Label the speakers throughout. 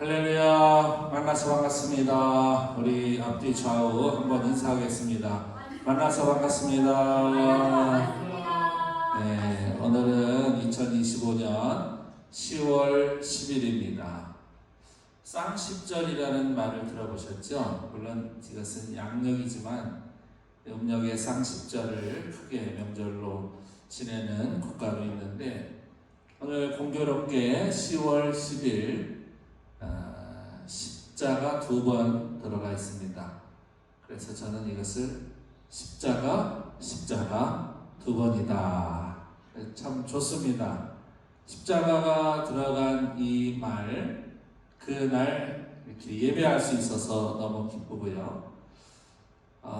Speaker 1: 할렐루야, 만나서 반갑습니다. 우리 앞뒤 좌우 한번 인사하겠습니다. 만나서 반갑습니다. 네, 오늘은 2025년 10월 10일입니다. 쌍십절이라는 말을 들어보셨죠? 물론 이것은 양력이지만 음력의 쌍십절을 크게 명절로 지내는 국가도 있는데, 오늘 공교롭게 10월 10일 십자가 2번 들어가 있습니다. 그래서 저는 이것을 십자가 2번이다. 참 좋습니다. 십자가가 들어간 이 말, 그날 이렇게 예배할 수 있어서 너무 기쁘고요.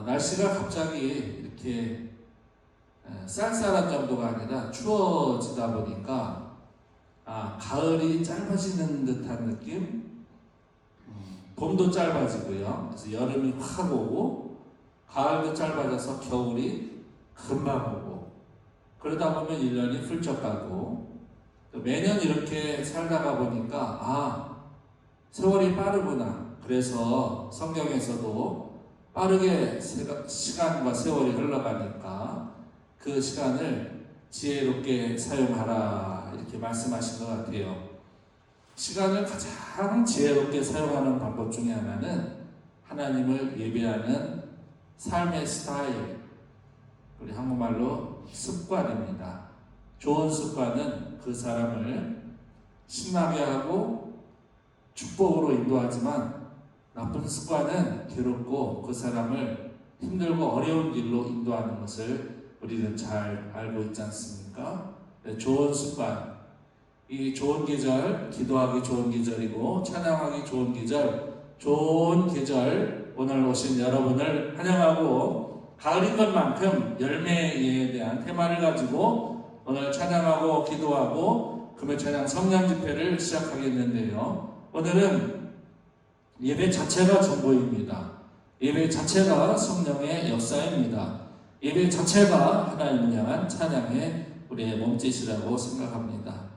Speaker 1: 날씨가 갑자기 이렇게 쌀쌀한 정도가 아니라 추워지다 보니까 가을이 짧아지는 듯한 느낌? 봄도 짧아지고요. 그래서 여름이 확 오고, 가을도 짧아져서 겨울이 금방 오고, 그러다 보면 1년이 훌쩍 가고, 매년 이렇게 살다가 보니까 세월이 빠르구나. 그래서 성경에서도 빠르게 시간과 세월이 흘러가니까 그 시간을 지혜롭게 사용하라, 이렇게 말씀하신 것 같아요. 시간을 가장 지혜롭게 사용하는 방법 중에 하나는 하나님을 예배하는 삶의 스타일, 우리 한국말로 습관입니다. 좋은 습관은 그 사람을 신나게 하고 축복으로 인도하지만, 나쁜 습관은 괴롭고 그 사람을 힘들고 어려운 길로 인도하는 것을 우리는 잘 알고 있지 않습니까? 좋은 습관, 이 좋은 계절, 기도하기 좋은 계절이고 찬양하기 좋은 계절, 오늘 오신 여러분을 환영하고, 가을인 것만큼 열매에 대한 테마를 가지고 오늘 찬양하고 기도하고 금요 찬양 성령 집회를 시작하겠는데요. 오늘은 예배 자체가 전부입니다. 예배 자체가 성령의 역사입니다. 예배 자체가 하나님을 향한 찬양의 우리의 몸짓이라고 생각합니다.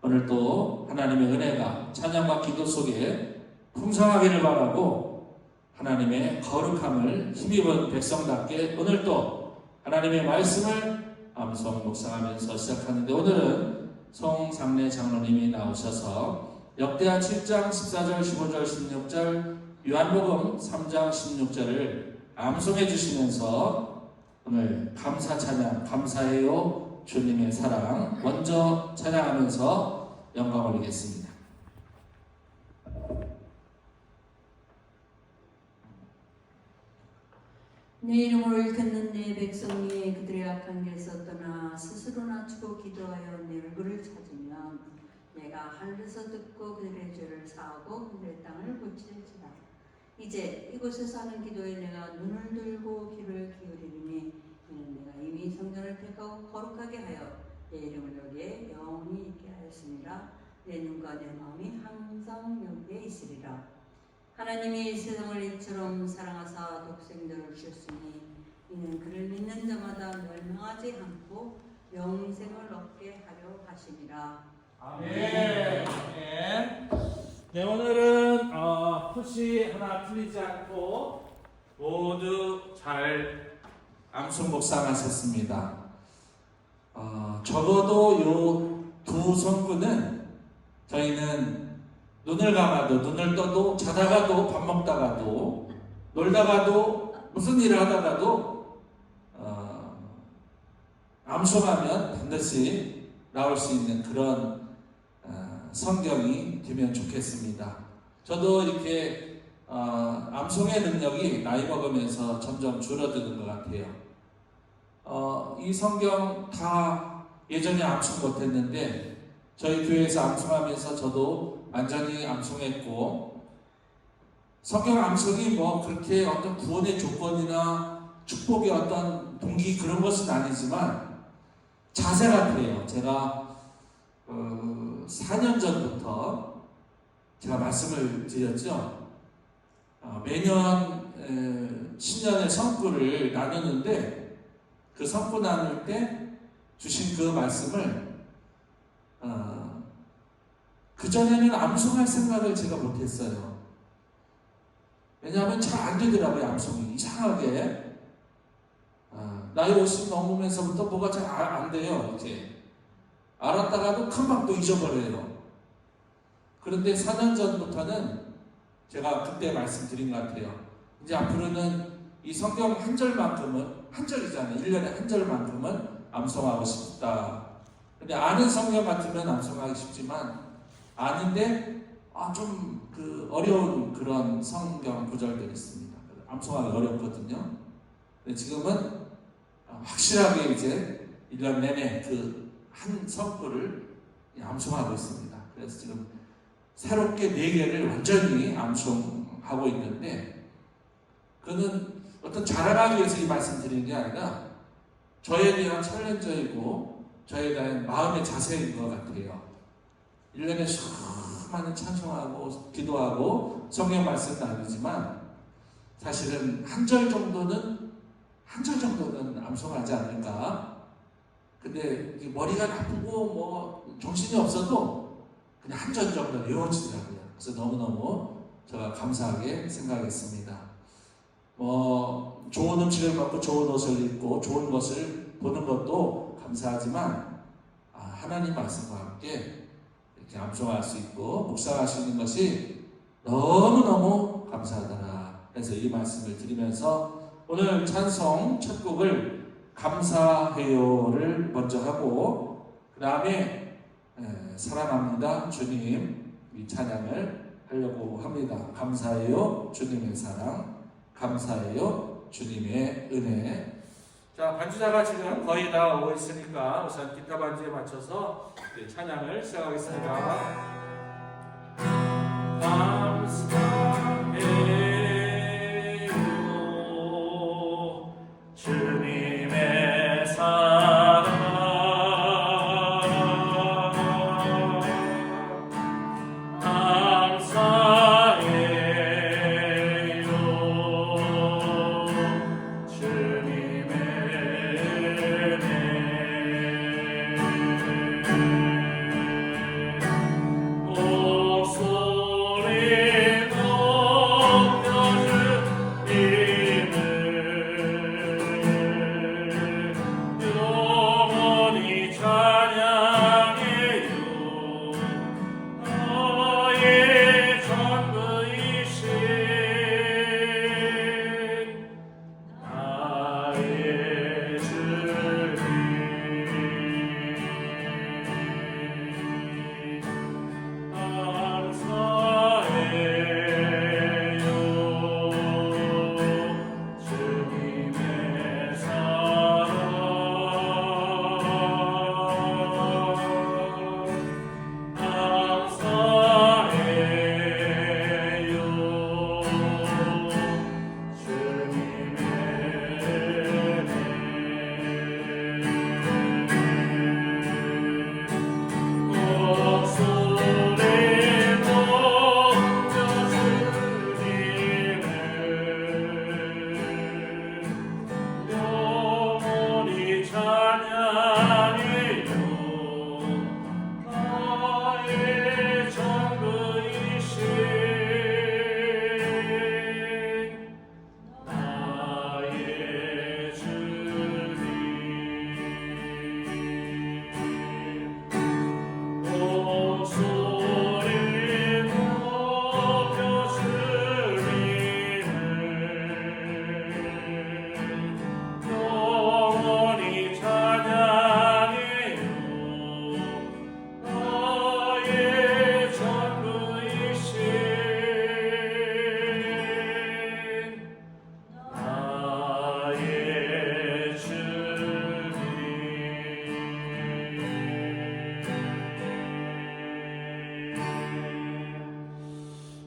Speaker 1: 오늘 또 하나님의 은혜가 찬양과 기도 속에 풍성하기를 바라고, 하나님의 거룩함을 힘입은 백성답게 오늘 또 하나님의 말씀을 암송 묵상하면서 시작하는데, 오늘은 송상래 장로님이 나오셔서 역대하 7장 14절 15절 16절 요한복음 3장 16절을 암송해 주시면서 오늘 감사 찬양, 감사해요 주님의 사랑 먼저 찬양하면서 영광 올리겠습니다.
Speaker 2: 내 이름을 듣는 내 백성이 그들의 악한 길에서 떠나 스스로 낮추고 기도하여 내 얼굴을 찾으면 내가 하늘에서 듣고 그들의 죄를 사하고 그들의 땅을 고칠지라. 이제 이곳에서 하는 기도에 내가 눈을 들고 귀를 기울이리니 이는 내가 이미 성전을 택하고 거룩하게 하여 내 이름을 여기에 영원히 있게 하였습니다. 내 눈과 내 마음이 항상 여기에 있으리라. 하나님이 세상을 이처럼 사랑하사 독생자를 주셨으니 이는 그를 믿는 자마다 멸망하지 않고 영생을 얻게 하려 하심이라.
Speaker 1: 아멘. 네, 오늘은 표시 하나 틀리지 않고 모두 잘 암송 묵상하셨습니다. 적어도 요 두 성구는 저희는 눈을 감아도, 눈을 떠도, 자다가도, 밥 먹다가도, 놀다가도, 무슨 일을 하다가도 암송하면 반드시 나올 수 있는 그런 성경이 되면 좋겠습니다. 저도 이렇게 암송의 능력이 나이 먹으면서 점점 줄어드는 것 같아요. 이 성경 다 예전에 암송 못했는데 저희 교회에서 암송하면서 저도 완전히 암송했고, 성경 암송이 뭐 그렇게 어떤 구원의 조건이나 축복의 어떤 동기 그런 것은 아니지만 자세 같아요. 제가 4년 전부터 제가 말씀을 드렸죠. 매년 신년의 성구를 나누는데, 그 성구 나눌 때 주신 그 말씀을 그전에는 암송할 생각을 제가 못했어요. 왜냐하면 잘 안 되더라고요, 암송이. 이상하게. 나이 50 넘으면서부터 뭐가 잘 안 돼요, 이제. 알았다가도 금방 또 잊어버려요. 그런데 4년 전부터는 제가 그때 말씀드린 것 같아요. 이제 앞으로는 이 성경 한 절만큼은, 한 절이잖아요. 1년에 한 절만큼은 암송하고 싶다. 근데 아는 성경 같으면 암송하기 쉽지만, 아는데, 좀 어려운 그런 성경 구절들이 있습니다. 암송하기 어렵거든요. 근데 지금은 확실하게 이제 1년 내내 그 한 성구를 암송하고 있습니다. 그래서 지금 새롭게 4개를 완전히 암송하고 있는데, 그는 어떤 자랑하기 위해서 이 말씀 드리는 게 아니라 저에 대한 챌린저이고 저에 대한 마음의 자세인 것 같아요. 1년에 수많은 찬송하고 기도하고 성경 말씀 나누지만 사실은 한 절 정도는 암송하지 않을까. 근데 머리가 나쁘고 뭐 정신이 없어도 그냥 한 절 정도는 외워지더라고요. 그래서 너무너무 제가 감사하게 생각했습니다. 좋은 음식을 먹고 좋은 옷을 입고 좋은 것을 보는 것도 감사하지만 하나님 말씀과 함께 이렇게 암송할 수 있고 묵상할 수 있는 것이 너무너무 감사하더라. 그래서 이 말씀을 드리면서 오늘 찬송 첫 곡을 감사해요를 먼저 하고 그 다음에 사랑합니다 주님 이 찬양을 하려고 합니다. 감사해요 주님의 사랑, 감사해요 주님의 은혜. 자, 반주자가 지금 거의 다 오고 있으니까 우선 기타 반주에 맞춰서 찬양을 시작하겠습니다. 감사해요 주님의 사랑, 감사해요 주님의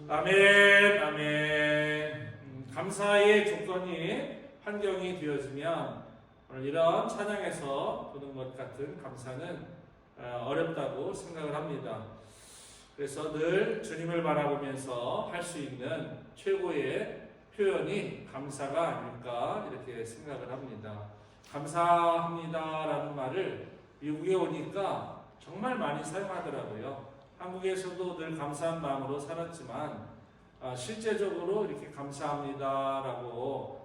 Speaker 1: 아멘, 아멘. 감사의 조건이 환경이 되어지면 오늘 이런 찬양에서 보는 것 같은 감사는 어렵다고 생각을 합니다. 그래서 늘 주님을 바라보면서 할 수 있는 최고의 표현이 감사가 아닐까 이렇게 생각을 합니다. 감사합니다라는 말을 미국에 오니까 정말 많이 사용하더라고요. 한국에서도 늘 감사한 마음으로 살았지만 실제적으로 이렇게 감사합니다라고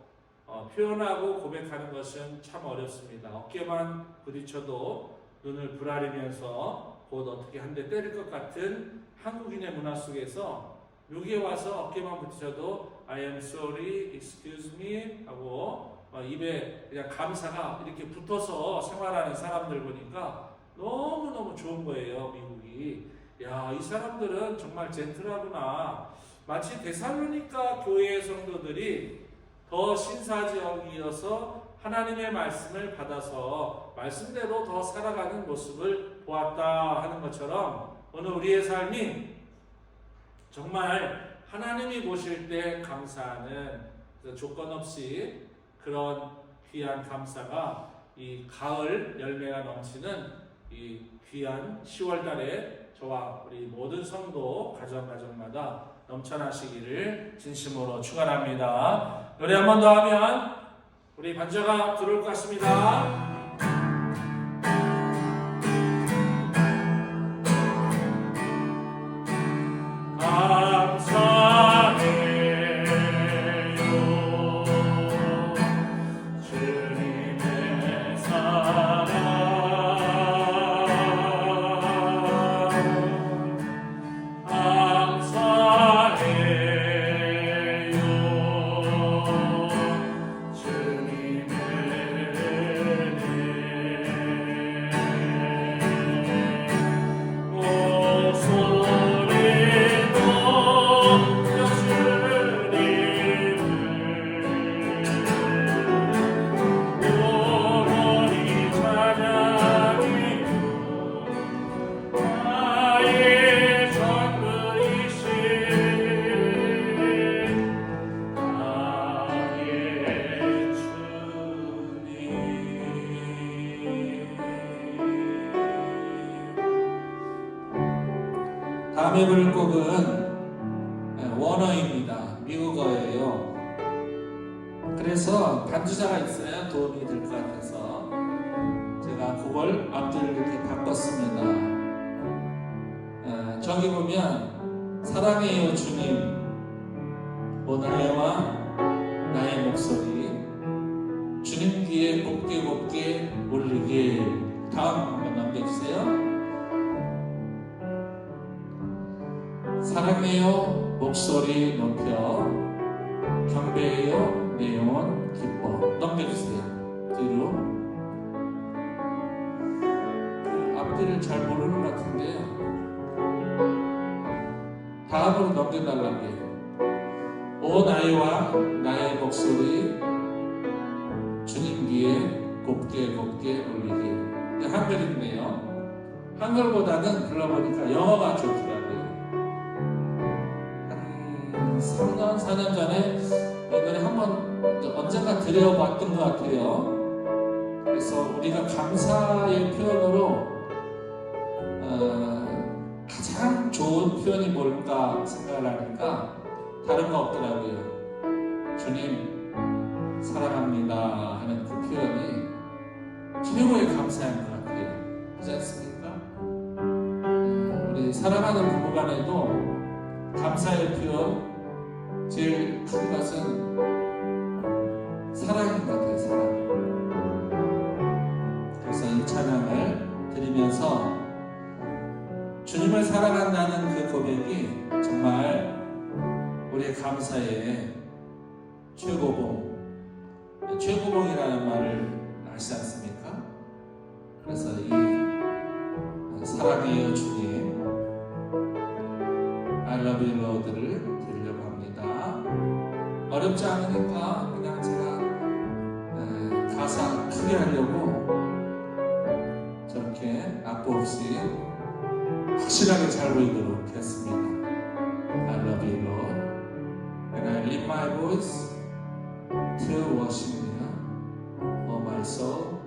Speaker 1: 표현하고 고백하는 것은 참 어렵습니다. 어깨만 부딪혀도 눈을 부라리면서 곧 어떻게 한 대 때릴 것 같은 한국인의 문화 속에서 여기에 와서 어깨만 부딪혀도 I am sorry, excuse me 하고 입에 그냥 감사가 이렇게 붙어서 생활하는 사람들 보니까 너무너무 좋은 거예요, 미국이. 야, 이 사람들은 정말 젠틀하구나. 마치 데살로니가 교회의 성도들이 더 신사적이어서 하나님의 말씀을 받아서 말씀대로 더 살아가는 모습을 보았다 하는 것처럼 오늘 우리의 삶이 정말 하나님이 보실 때 감사하는 조건 없이 그런 귀한 감사가 이 가을 열매가 넘치는 이 귀한 10월 달에 저와 우리 모든 성도 가정마다 넘쳐나시기를 진심으로 축원합니다. 노래 한 번 더 하면 우리 반주가 들어올 것 같습니다. 다음에 부를 곡은 원어입니다. 미국어예요. 그래서 반주자가 있어야 도움이 될 것 같아서 제가 그걸 앞뒤를 이렇게 바꿨습니다. 저기 보면 사랑해요 주님 오늘의 나의 목소리 주님 귀에 곱게 곱게 울리길. 다음 한번 넘겨주세요. 사랑해요 목소리 높여 경배해요 내 영혼 기뻐. 넘겨주세요. 뒤로. 앞뒤를 잘 모르는 것 같은데요. 다음으로 넘겨달라고 해요. 오 나이와 나의 목소리 주님 귀에 곱게 곱게 울리길. 한글인데요. 한글보다는 불러보니까 영어가 좋더라고요. 한 3년, 4년 전에 이 노래 한번 언젠가 들려봤던 것 같아요. 그래서 우리가 감사의 표현으로 가장 좋은 표현이 뭘까 생각을 하니까 다른 거 없더라고요. 주님 사랑합니다 하는 그 표현이 최고의 감사인 것 같아요. 그렇지 않습니까? 우리 사랑하는 부부간에도 감사의 표현 제일 큰 것은 사랑인 것 같아요. 사랑. 그래서 이 찬양을 드리면서 주님을 사랑한다는 그 고백이 정말 우리의 감사의 최고봉이라는 말을 아시지 않습니까? 그래서 이 사랑해요 주님 I love you Lord를 드리려고 합니다. 어렵지 않으니까 그냥 제가 가사 크게 하려고 저렇게 악보 없이 확실하게 잘 보이도록 했습니다. I love you Lord and I lift my voice to worship you. Oh my soul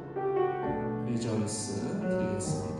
Speaker 1: rejoice 드리겠습니다.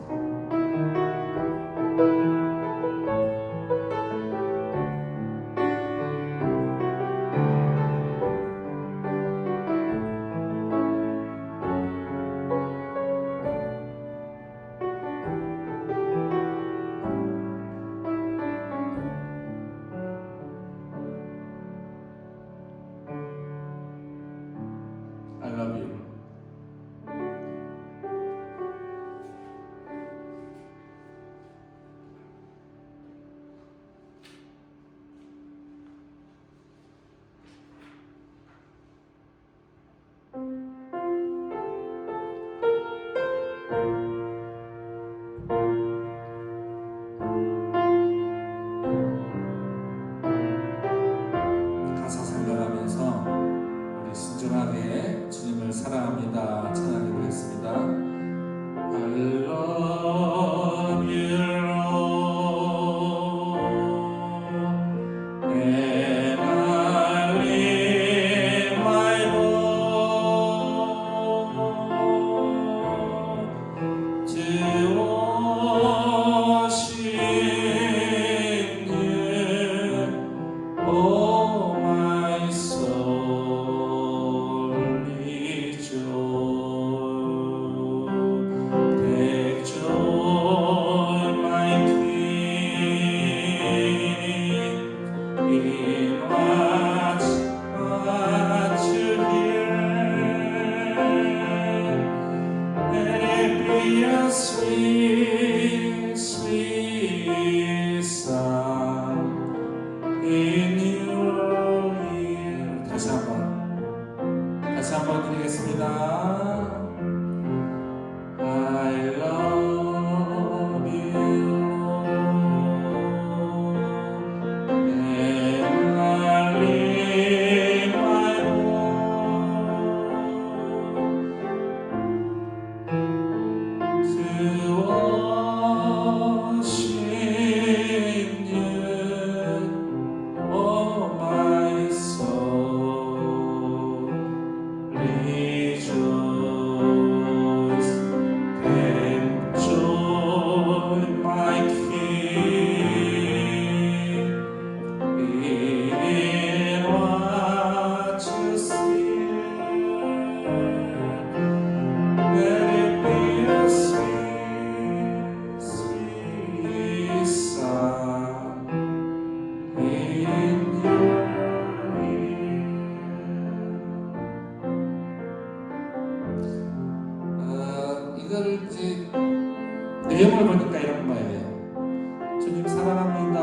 Speaker 1: 사랑합니다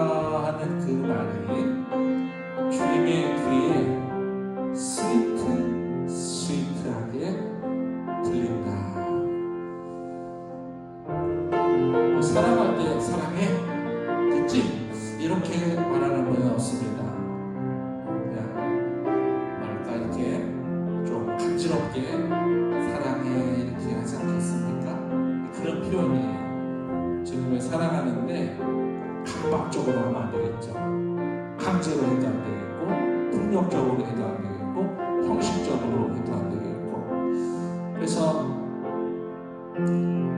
Speaker 1: 하는 그 말이 주님의 귀에 스위트하게 들린다. 뭐 사랑할 때 사랑해 그치? 이렇게 말하는 분은 없습니다. 그냥 말까 이렇게 좀 간지럽게 사랑해 이렇게 하지 않겠습니까? 그런 표현이에요. 주님을 사랑하는데 강박적으로 하면 안 되겠죠. 강제로 해도 안 되겠고, 폭력적으로 해도 안 되겠고, 형식적으로 해도 안 되겠고. 그래서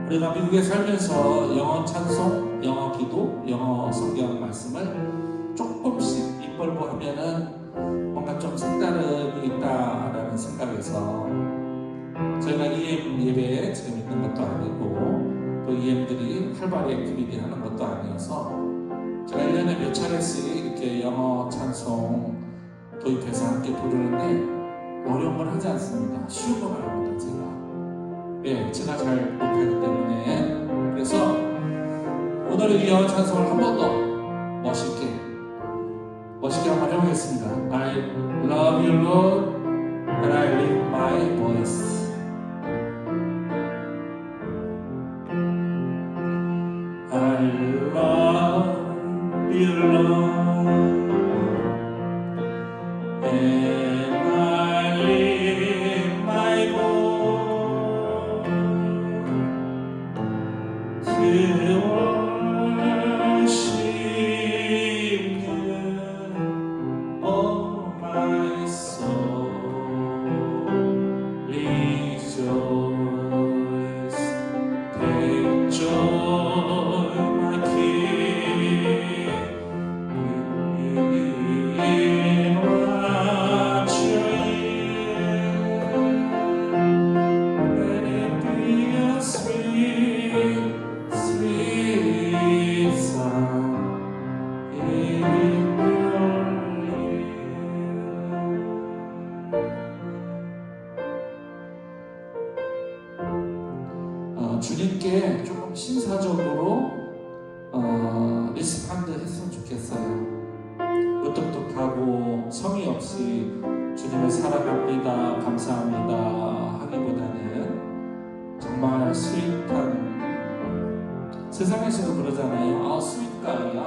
Speaker 1: 우리가 미국에 살면서 영어 찬송, 영어 기도, 영어 성경 말씀을 조금씩 입벌고 하면은 뭔가 좀 색다름이 있다라는 생각에서 저희가 EM 예배에 지금 있는 것도 아니고 또 EM들이 활발히 액티비티 하는 것도 아니어서 제가 1년에 몇 차례씩 이렇게 영어 찬송 도입해서 함께 부르는데 어려운 건 하지 않습니다. 쉬운 건 합니다. 제가 잘 못하기 때문에. 그래서 오늘은 이 영어 찬송을 한 번 더 멋있게 한번 해보겠습니다. I love you Lord and I lift my voice. I love you Lord and I lift my voice to worship you, oh my soul, rejoice, take joy, my King, in what you hear. Let it be a sweet, sweet sound in your ear. 주님께 조금 신사적으로 리스폰드 했으면 좋겠어요. 무뚝뚝하고 성의 없이 주님을 사랑합니다, 감사합니다 하기보다는 정말 스윗한, 세상에서도 그러잖아요. 스윗가이야,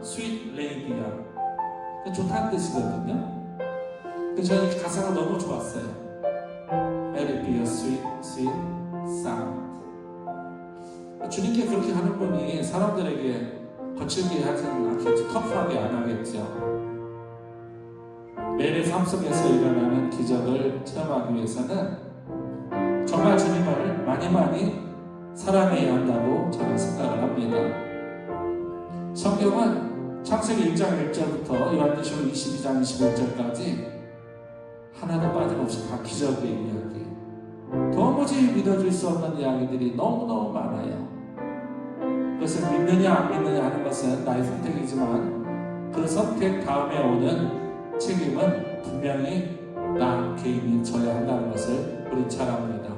Speaker 1: 스윗 레이디야, 좋다는 뜻이거든요. 그래서 저는 가사가 너무 좋았어요. Let it be a sweet, sweet sound. 주님께 그렇게 하는 분이 사람들에게 거칠게 하지는 않겠죠. 터프하게 안 하겠죠. 매일의 삶 속에서 일어나는 기적을 체험하기 위해서는 정말 주님을 많이 사랑해야 한다고 저는 생각을 합니다. 성경은 창세기 1장 1절부터 요한계시록 22장 25절까지 하나도 빠짐없이 다 기적의 이야기, 도무지 믿어질 수 없는 이야기들이 너무너무 많아요. 그것을 믿느냐 안 믿느냐 하는 것은 나의 선택이지만 그 선택 다음에 오는 책임은 분명히 나 개인이 져야 한다는 것을 우리 잘 압니다.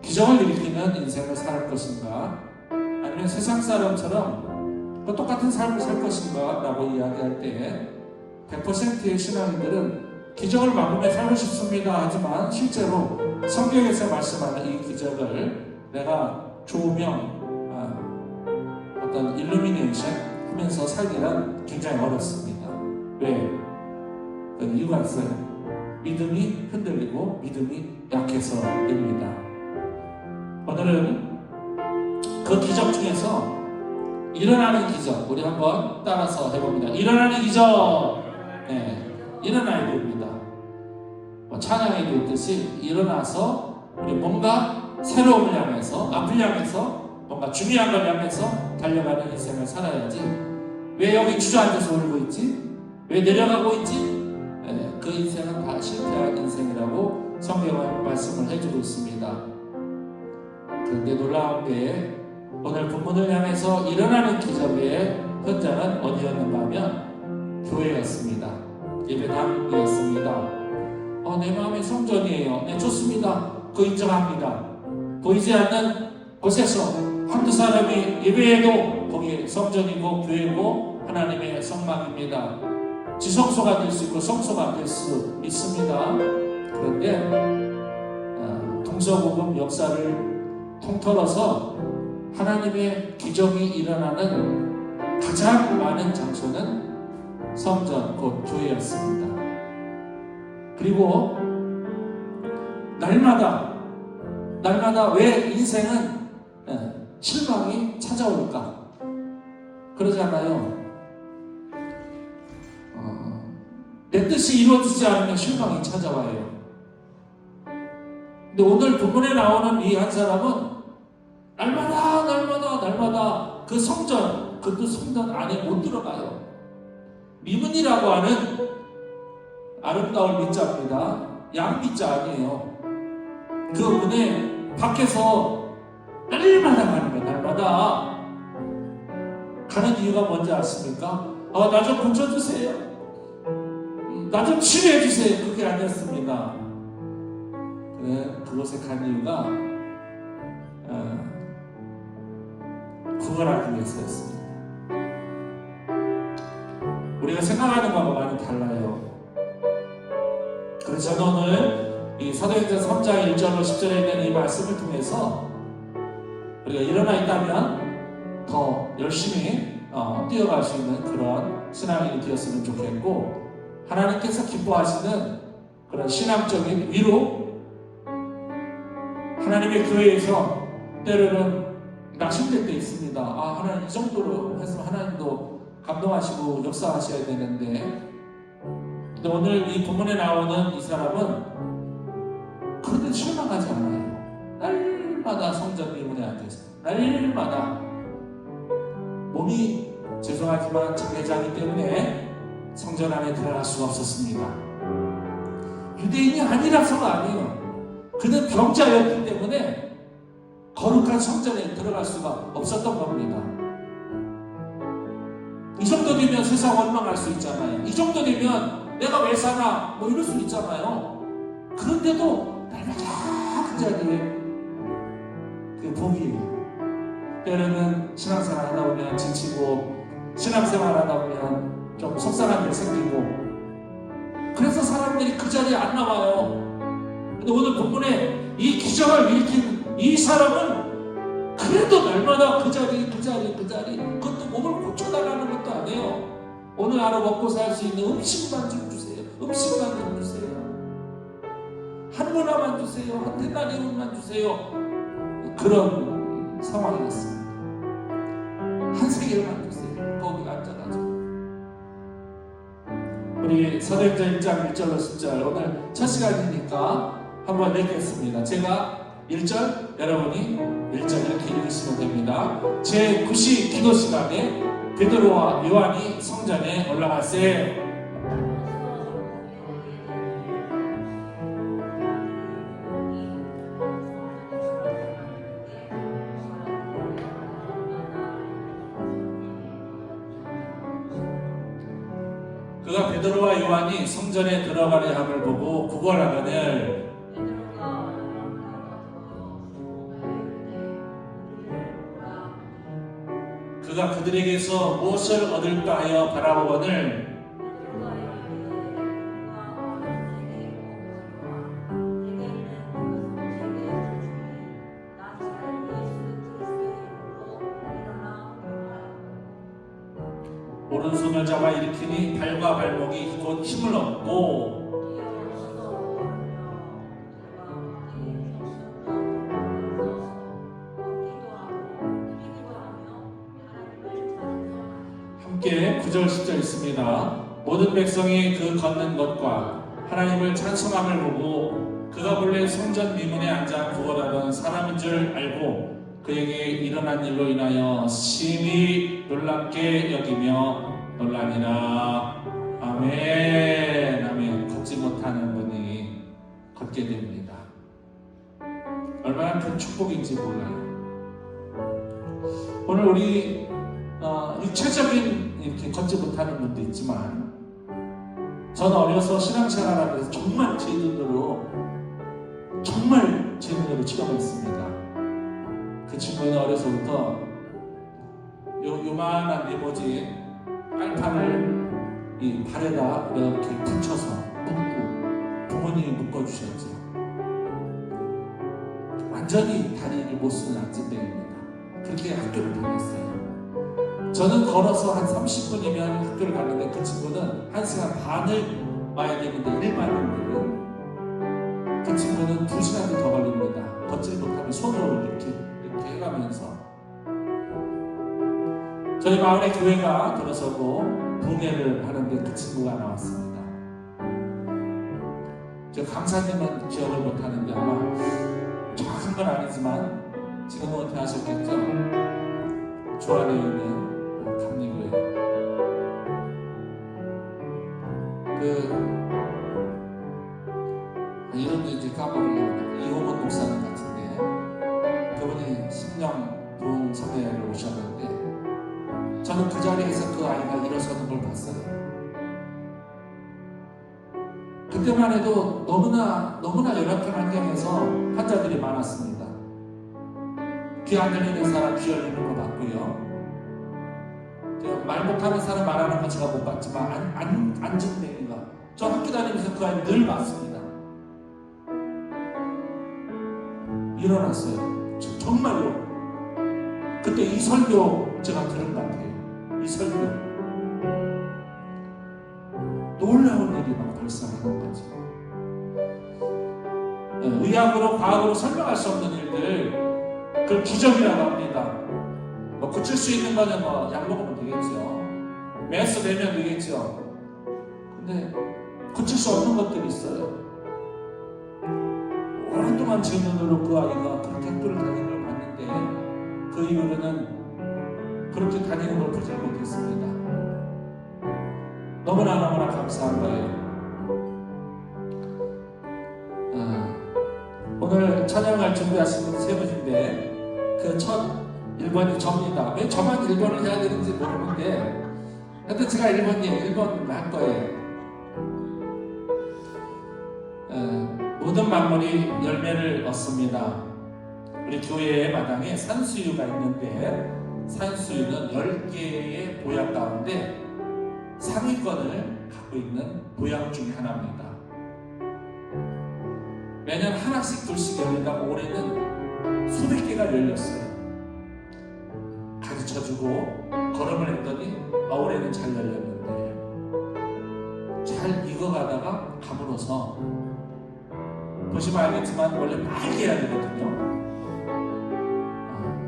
Speaker 1: 기적을 일으키는 인생을 살 것인가, 아니면 세상 사람처럼 똑같은 삶을 살 것인가 라고 이야기할 때 100%의 신앙인들은 기적을 막으며 살고 싶습니다 하지만 실제로 성경에서 말씀하는 이 기적을 내가 조명, 어떤 일루미네이션 하면서 살기란 굉장히 어렵습니다. 왜? 그 이유가 있어요. 믿음이 흔들리고 믿음이 약해서입니다. 오늘은 그 기적 중에서 일어나는 기적, 우리 한번 따라서 해봅니다. 일어나는 기적. 일어나야 됩니다. 찬양에도 있듯이 일어나서 우리 뭔가 새로움을 향해서, 앞을 향해서, 뭔가 중요한 걸 향해서 달려가는 인생을 살아야지. 왜 여기 주저앉아서 울고 있지? 왜 내려가고 있지? 그 인생은 다 실패한 인생이라고 성경은 말씀을 해주고 있습니다. 그런데 놀라운 게 오늘 본문을 향해서 일어나는 기적의 현장은 어디였는가 하면 교회였습니다. 예배당이었습니다. 내 마음의 성전이에요. 네, 좋습니다. 그 인정합니다. 보이지 않는 곳에서 한두 사람이 예배해도 거기 성전이고 교회고 하나님의 성막입니다. 지성소가 될 수 있고 성소가 될 수 있습니다. 그런데 동서고금 역사를 통틀어서 하나님의 기적이 일어나는 가장 많은 장소는 성전, 곧 교회였습니다. 그리고 날마다 왜 인생은 실망이 찾아올까? 그러잖아요. 내 뜻이 이루어지지 않으면 실망이 찾아와요. 근데 오늘 본문에 나오는 이 한 사람은 날마다 그 성전, 그것도 성전 안에 못 들어가요. 미문이라고 하는 아름다울 미자입니다. 양미자 아니에요. 그 문에 밖에서 날마다 가는 거예요. 날마다 가는 이유가 뭔지 아십니까? 나 좀 고쳐주세요. 나 좀 치료해주세요. 그게 아니었습니다. 그곳에 간 이유가 구걸하기 위해서였습니다. 우리가 생각하는 것과 많이 달라요. 그래서 저는 오늘 이 사도행전 3장 1절로 10절에 있는 이 말씀을 통해서 우리가 일어나 있다면 더 열심히 뛰어갈 수 있는 그런 신앙인이 되었으면 좋겠고, 하나님께서 기뻐하시는 그런 신앙적인 위로, 하나님의 교회에서 때로는 낙심될 때 있습니다. 하나님 이 정도로 해서 하나님도 감동하시고 역사하셔야 되는데, 근데 오늘 이 본문에 나오는 이 사람은 그런데 실망하지 않아요. 날마다 성전 미문에 앉아있어요. 날마다 몸이 죄송하지만 장애자이기 때문에 성전 안에 들어갈 수가 없었습니다. 유대인이 아니라서가 아니에요. 그는 병자였기 때문에 거룩한 성전에 들어갈 수가 없었던 겁니다. 이 정도 되면 세상 원망할 수 있잖아요. 이 정도 되면 내가 왜 사나 뭐 이럴 수 있잖아요. 그런데도 날마다 그 자리에 그 복이, 때로는 신앙생활 하다 보면 지치고 신앙생활 하다 보면 좀 속상한 일 생기고, 그래서 사람들이 그 자리에 안 나와요. 근데 오늘 본문에 이 기적을 일으킨 이 사람은 그래도 날마다 그 자리 그것도 몸을 고쳐달라는 것도 아니에요. 오늘 하루 먹고 살 수 있는 음식만 좀 주세요. 음식만 좀 주세요. 한 문화만 주세요. 한 대나리만 주세요. 그런 상황이었습니다. 한 세계만 주세요. 거기 앉아가지고. 우리 사도행전 1장 1절로 10절, 오늘 첫 시간이니까 한번 읽겠습니다. 제가 1절, 여러분이 1절 이렇게 읽으시면 됩니다. 제9시 기도 시간에 베드로와 요한이 성전에 올라갔어요. 그가 베드로와 요한이 성전에 들어가려 함을 보고 구걸하거늘 그가 그들에게서 무엇을 얻을까 하여 바라보거늘 오른손을 잡아 일으키니 발과 발목이 곧 힘을 얻고 함께 9절 10절 있습니다. 모든 백성이 그 걷는 것과 하나님을 찬송함을 보고 그가 본래 성전 미문에 앉아 구걸하던 사람인 줄 알고 그에게 일어난 일로 인하여 심히 놀랍게 여기며 놀라니라. 아멘. 아멘. 걷지 못하는 분이 걷게 됩니다. 얼마나 큰 축복인지 몰라요. 오늘 우리 육체적인 이렇게 걷지 못하는 분도 있지만, 저는 어려서 신앙생활하면서 정말 제 눈으로 체험했습니다. 그 친구는 어려서부터 요만한 리모지 빨판을 이 발에다 이렇게 붙여서 묶고 부모님이 묶어주셨죠. 완전히 다리를 못 쓰는 악진병입니다. 그렇게 학교를 다녔어요. 저는 걸어서 한 30분이면 학교를 갔는데 그 친구는 1시간 반을 와야 되는데 일반인들은 그 친구는 2시간이 더 걸립니다. 걷질 못하면 손으로 이렇게 해가면서. 저희 마을에 교회가 들어서고 봉예를 하는데 그 친구가 나왔습니다. 저 강사님은 기억을 못하는데 아마 정확한 건 아니지만 지금은 은퇴하셨겠죠. 주안에 있는 감리교회 이름도 이제 까먹으려고 이호건 목사님 같은데 그분이 심령 부흥 성회를 오셨는데 저는 그 자리에서 그 아이가 일어서는 걸 봤어요. 그때만 해도 너무나 열악한 환경에서 환자들이 많았습니다. 귀 안 들리는 사람 귀 열리는 거 봤고요. 말 못하는 사람 말하는 거 제가 못 봤지만 안진뱅이가 저 학교 다니면서 그 아이를 늘 봤습니다. 일어났어요. 정말로 그때 이 설교 제가 들은 것 같아요. 이 설교 놀라운 일이 막 발생하는 거죠. 의학으로 과학으로 설명할 수 없는 일들 그걸 기적이라고 합니다. 뭐 고칠 수 있는 거는 뭐 약 먹으면 되겠죠. 메스 내면 되겠죠. 근데 고칠 수 없는 것들이 있어요. 오랫동안 제 눈으로 그 아이가 그렇게 학교를 다니는 걸 봤는데 그 이후로는 그렇게 다니는 걸 보지 못했습니다. 너무나 감사한 거예요. 오늘 찬양을 준비하신 세 분인데 그 첫 1번이 접니다. 왜 저만 1번을 해야 되는지 모르는데 하여튼 제가 1번을 할 거예요. 모든 만물이 열매를 얻습니다. 우리 교회의 마당에 산수유가 있는데 산수유는 10개의 보약 가운데 상위권을 갖고 있는 보약 중에 하나입니다. 매년 하나씩 둘씩 열리다가 올해는 수백 개가 열렸어요. 가르쳐주고 걸음을 했더니 올해는 잘 열렸는데 잘 익어가다가 가물어서 보시면 알겠지만 원래 빨개 해야 되거든요.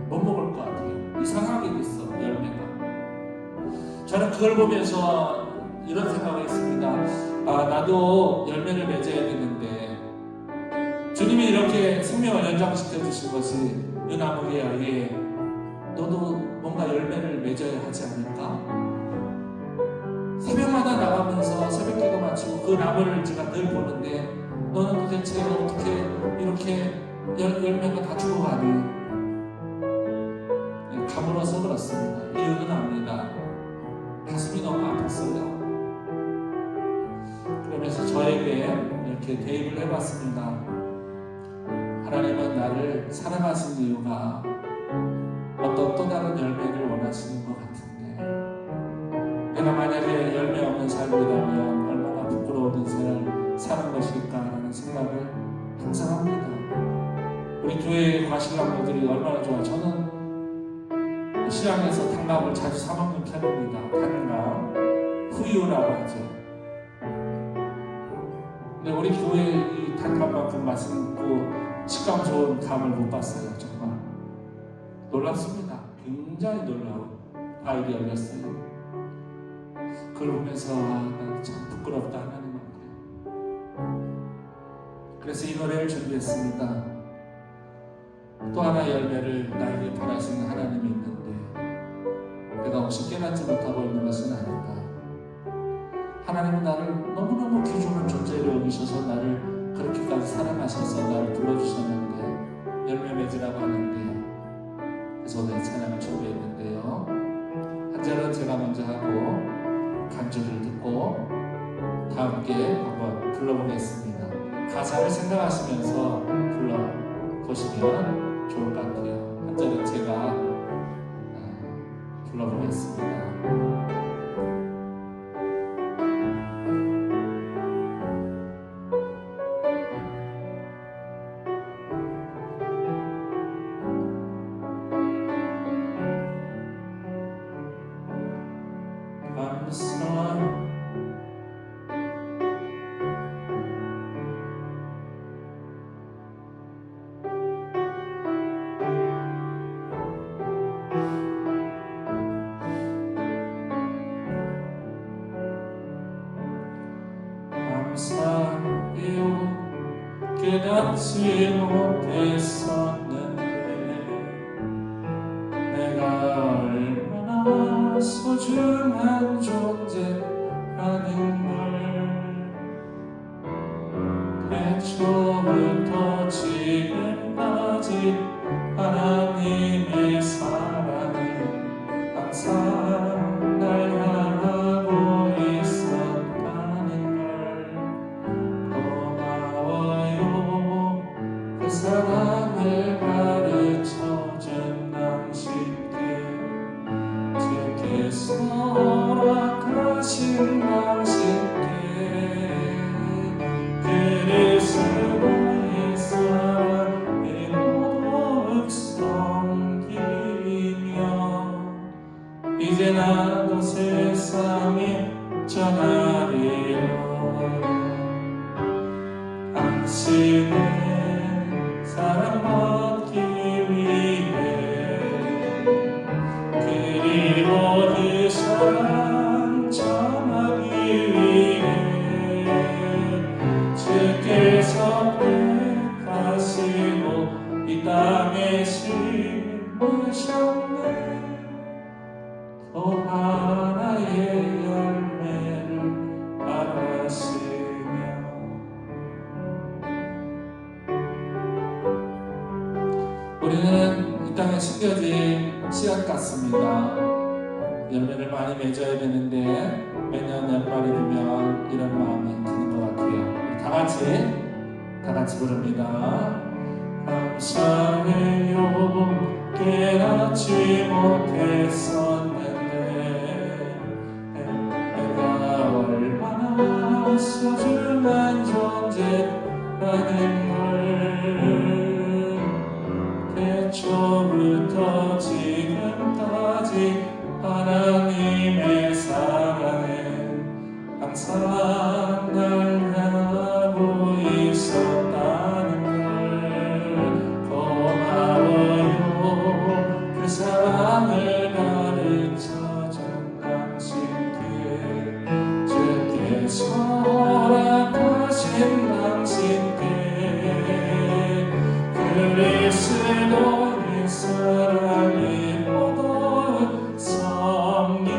Speaker 1: 못 먹을 것 같아요. 이상하게 됐어 열매가. 저는 그걸 보면서 이런 생각을 했습니다. 나도 열매를 맺어야 되는데 주님이 이렇게 생명을 연장시켜 주신 것이 이 나무에 너도 뭔가 열매를 맺어야 하지 않을까? 새벽마다 나가면서 새벽기도 마치고 그 나무를 제가 늘 보는데 너는 도대체 어떻게 이렇게 열매가 다 죽어가니? 가물어서 그렇습니다. 이유는 압니다. 가슴이 너무 아팠어요. 그러면서 저에게 이렇게 대입을 해봤습니다. 하나님은 나를 사랑하신 이유가 어떤 또 다른 열매를 원하시는 것 같은데 내가 만약에 열매 없는 삶이라면 얼마나 부끄러운 인생을 사는 것일까 하는 생각을 항상 합니다. 우리 교회 과신학부들이 얼마나 좋아요. 저는 시장에서 단감을 자주 사 먹는 편입니다. 단감, 후유라고 하죠. 근데 우리 교회 이 단감만큼 맛있고 식감 좋은 감을 못 봤어요. 정말 놀랍습니다. 굉장히 놀라운 과일이 열렸어요. 그걸 보면서 난 참 부끄럽다 하나님 앞에. 그래서 이 노래를 준비했습니다. 또 하나 열매를 나에게 바라시는 하나님이 있는데 내가 혹시 깨닫지 못하고 있는 것은 아닐까. 하나님은 나를 너무너무 귀중한 존재로 여기셔서 나를 그렇게까지 사랑하셔서 나를 불러주셨는데 열매 맺으라고 하는데 그래서 오늘 찬양을 준비했는데요. 한 절은 제가 먼저 하고 간주를 듣고 다 함께 한번 불러보겠습니다. 가사를 생각하시면서 불러보시면 좋을 것 같아요. 한 절은 제가 불러보겠습니다. 감사 감사해요. 깨닫지 못했었는데 내가 얼마나 소중한 존재라는 걸 태초부터 지금까지 하나님의 사랑은 항상 날 향하고 있었다는 걸 고마워요. 그 사랑을 가르쳐준 당신께 주께서 허락하신 당신께 그리스도 나의 사랑의 모독 섬기며 이제 나도 세상에 전하리라. 당신의 사랑받기 위해 그리고 그 사랑 전하기 위해 주께서 택하시고 이 땅에 심으셨네. 또 하나의 열매를 바라시며 우리는 이 땅에 심겨진 씨앗 같습니다. 열매를 많이 맺어야 되는데 매년 연말이 되면 이런 마음이 드는 것 같아요. 우리 다 같이 부릅니다. 감사해요. 깨닫지 못했었는데 내가 얼마나 소중한 존재라는 걸 태초부터 지금까지 하나님의 사랑은 항상 날 향하고 있었다는 걸 고마워요. 그 사랑을 가르쳐준 당신께 주께서 허락하신 당신께 그리스도의 사랑이 모두 섬기며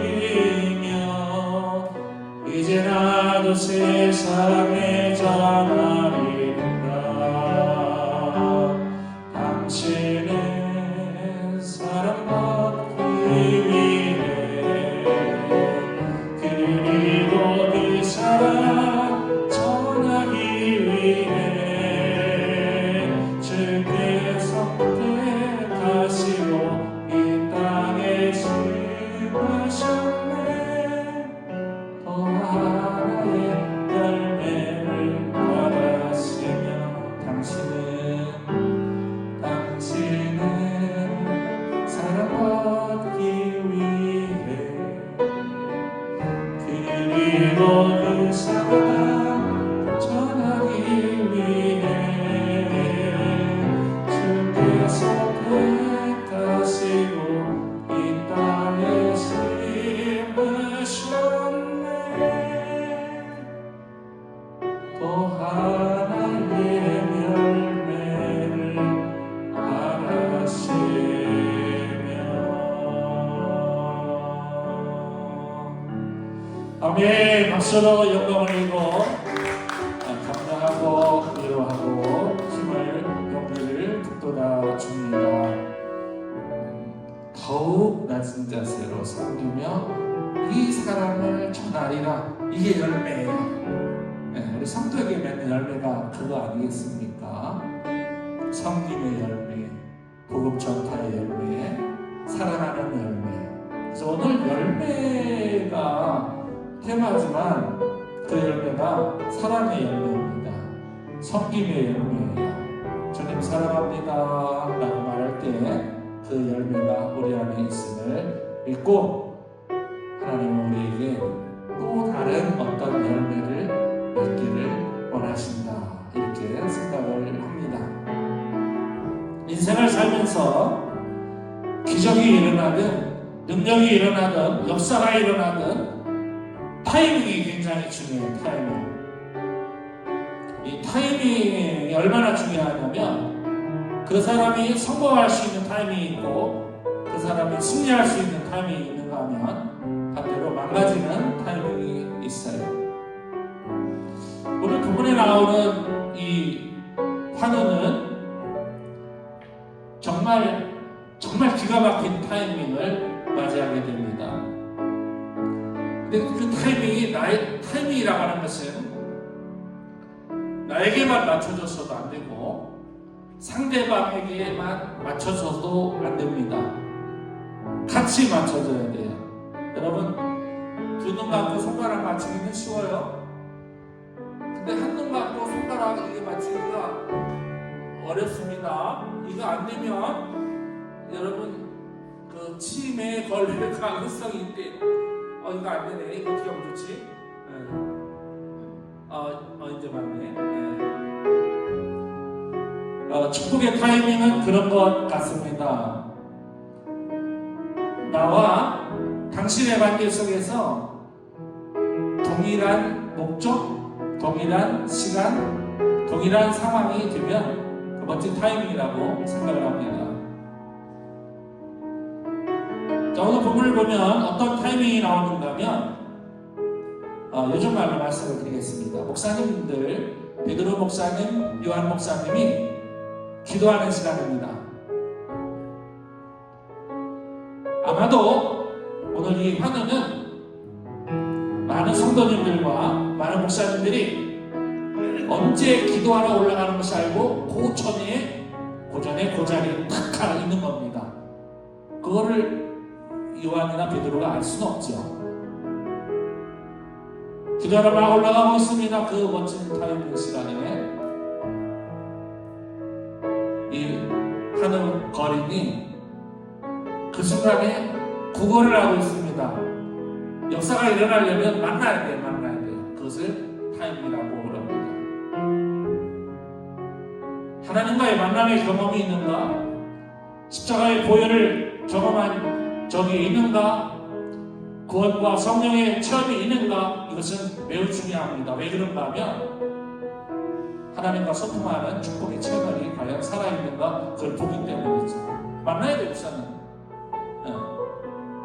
Speaker 1: 이제 나도 세상에 전하리라. 당신의 사랑받기 위해 그리고 그 사랑 전하기 위해 주께서 택하시고 이 땅에 심으셨네. 또 하나의 열매를 바라시며 당신은 사랑받기 위해 그리고 그 사랑 전하기 위해 주께서 택하시고 이 땅에 심으셨네. 또 하나의 열매를 바라시며 아멘. 박수로 영광을 드리고 감사하고 위로하고 힘을 용기를 북돋아 줍니다. 더욱 낮은 자세로 섬기며 이 사랑을 전하리라. 이게 열매예요. 네, 우리 성도에게 맺는 열매가 그거 아니겠습니까? 섬김의 열매, 복음 전파의 열매, 사랑하는 열매. 그래서 오늘 열매가 테마지만 그 열매가 사랑의 열매입니다. 섬김의 열매예요. 주님 사랑합니다 라고 말할 때 그 열매가 우리 안에 있음을 믿고 하나님은 우리에게 또 다른 어떤 열매를 맺기를 원하신다, 이렇게 생각을 합니다. 인생을 살면서 기적이 일어나든 능력이 일어나든 역사가 일어나든 타이밍이 굉장히 중요해요. 타이밍. 이 타이밍이 얼마나 중요하냐면 그 사람이 성공할 수 있는 타이밍이 있고 그 사람이 승리할 수 있는 타이밍이 있는가 하면 반대로 망가지는 타이밍이 있어요. 오늘 부분에 나오는 이 환우는 정말 기가 막힌 타이밍을 맞이하게 됩니다. 근데 그 타이밍이 나의 타이밍이라고 하는 것은 나에게만 맞춰져서도 안 되고 상대방에게만 맞춰져도 안 됩니다. 같이 맞춰져야 돼요. 여러분, 두 눈 감고 손가락 맞추기는 쉬워요. 근데 한 눈 감고 손가락 이게 맞추기가 어렵습니다. 이거 안 되면 여러분 그 치매에 걸릴 가능성이 있대. 이거 안 되네. 이거 어떻게 하면 좋지? 이제 맞네. 축복의 타이밍은 그런 것 같습니다. 나와 당신의 관계 속에서 동일한 목적, 동일한 시간, 동일한 상황이 되면 그 멋진 타이밍이라고 생각을 합니다. 자, 오늘 본문을 보면 어떤 타이밍이 나오는가 하면 요즘 말로 말씀을 드리겠습니다. 목사님들, 베드로 목사님, 요한 목사님이 기도하는 시간입니다. 아마도 오늘 이 환우는 많은 성도님들과 많은 목사님들이 언제 기도하러 올라가는 것을 알고 고전에 그 자리에 탁 하나 있는 겁니다. 그거를 요한이나 베드로가 알 수는 없죠. 기도하러 막 올라가고 있습니다. 그 멋진 타이밍 시간에 이 하는 거린이 그 순간에 구걸을 하고 있습니다. 역사가 일어나려면 만나야 돼요. 그것을 타이밍이라고 그럽니다. 하나님과의 만남의 경험이 있는가? 십자가의 보혈을 경험한 적이 있는가? 구원과 성령의 체험이 있는가? 이것은 매우 중요합니다. 왜 그런가 하면 하나님과 소통하는 축복의 채널이 과연 살아있는가? 그걸 보기 때문이죠. 만나야 돼요, 목사님.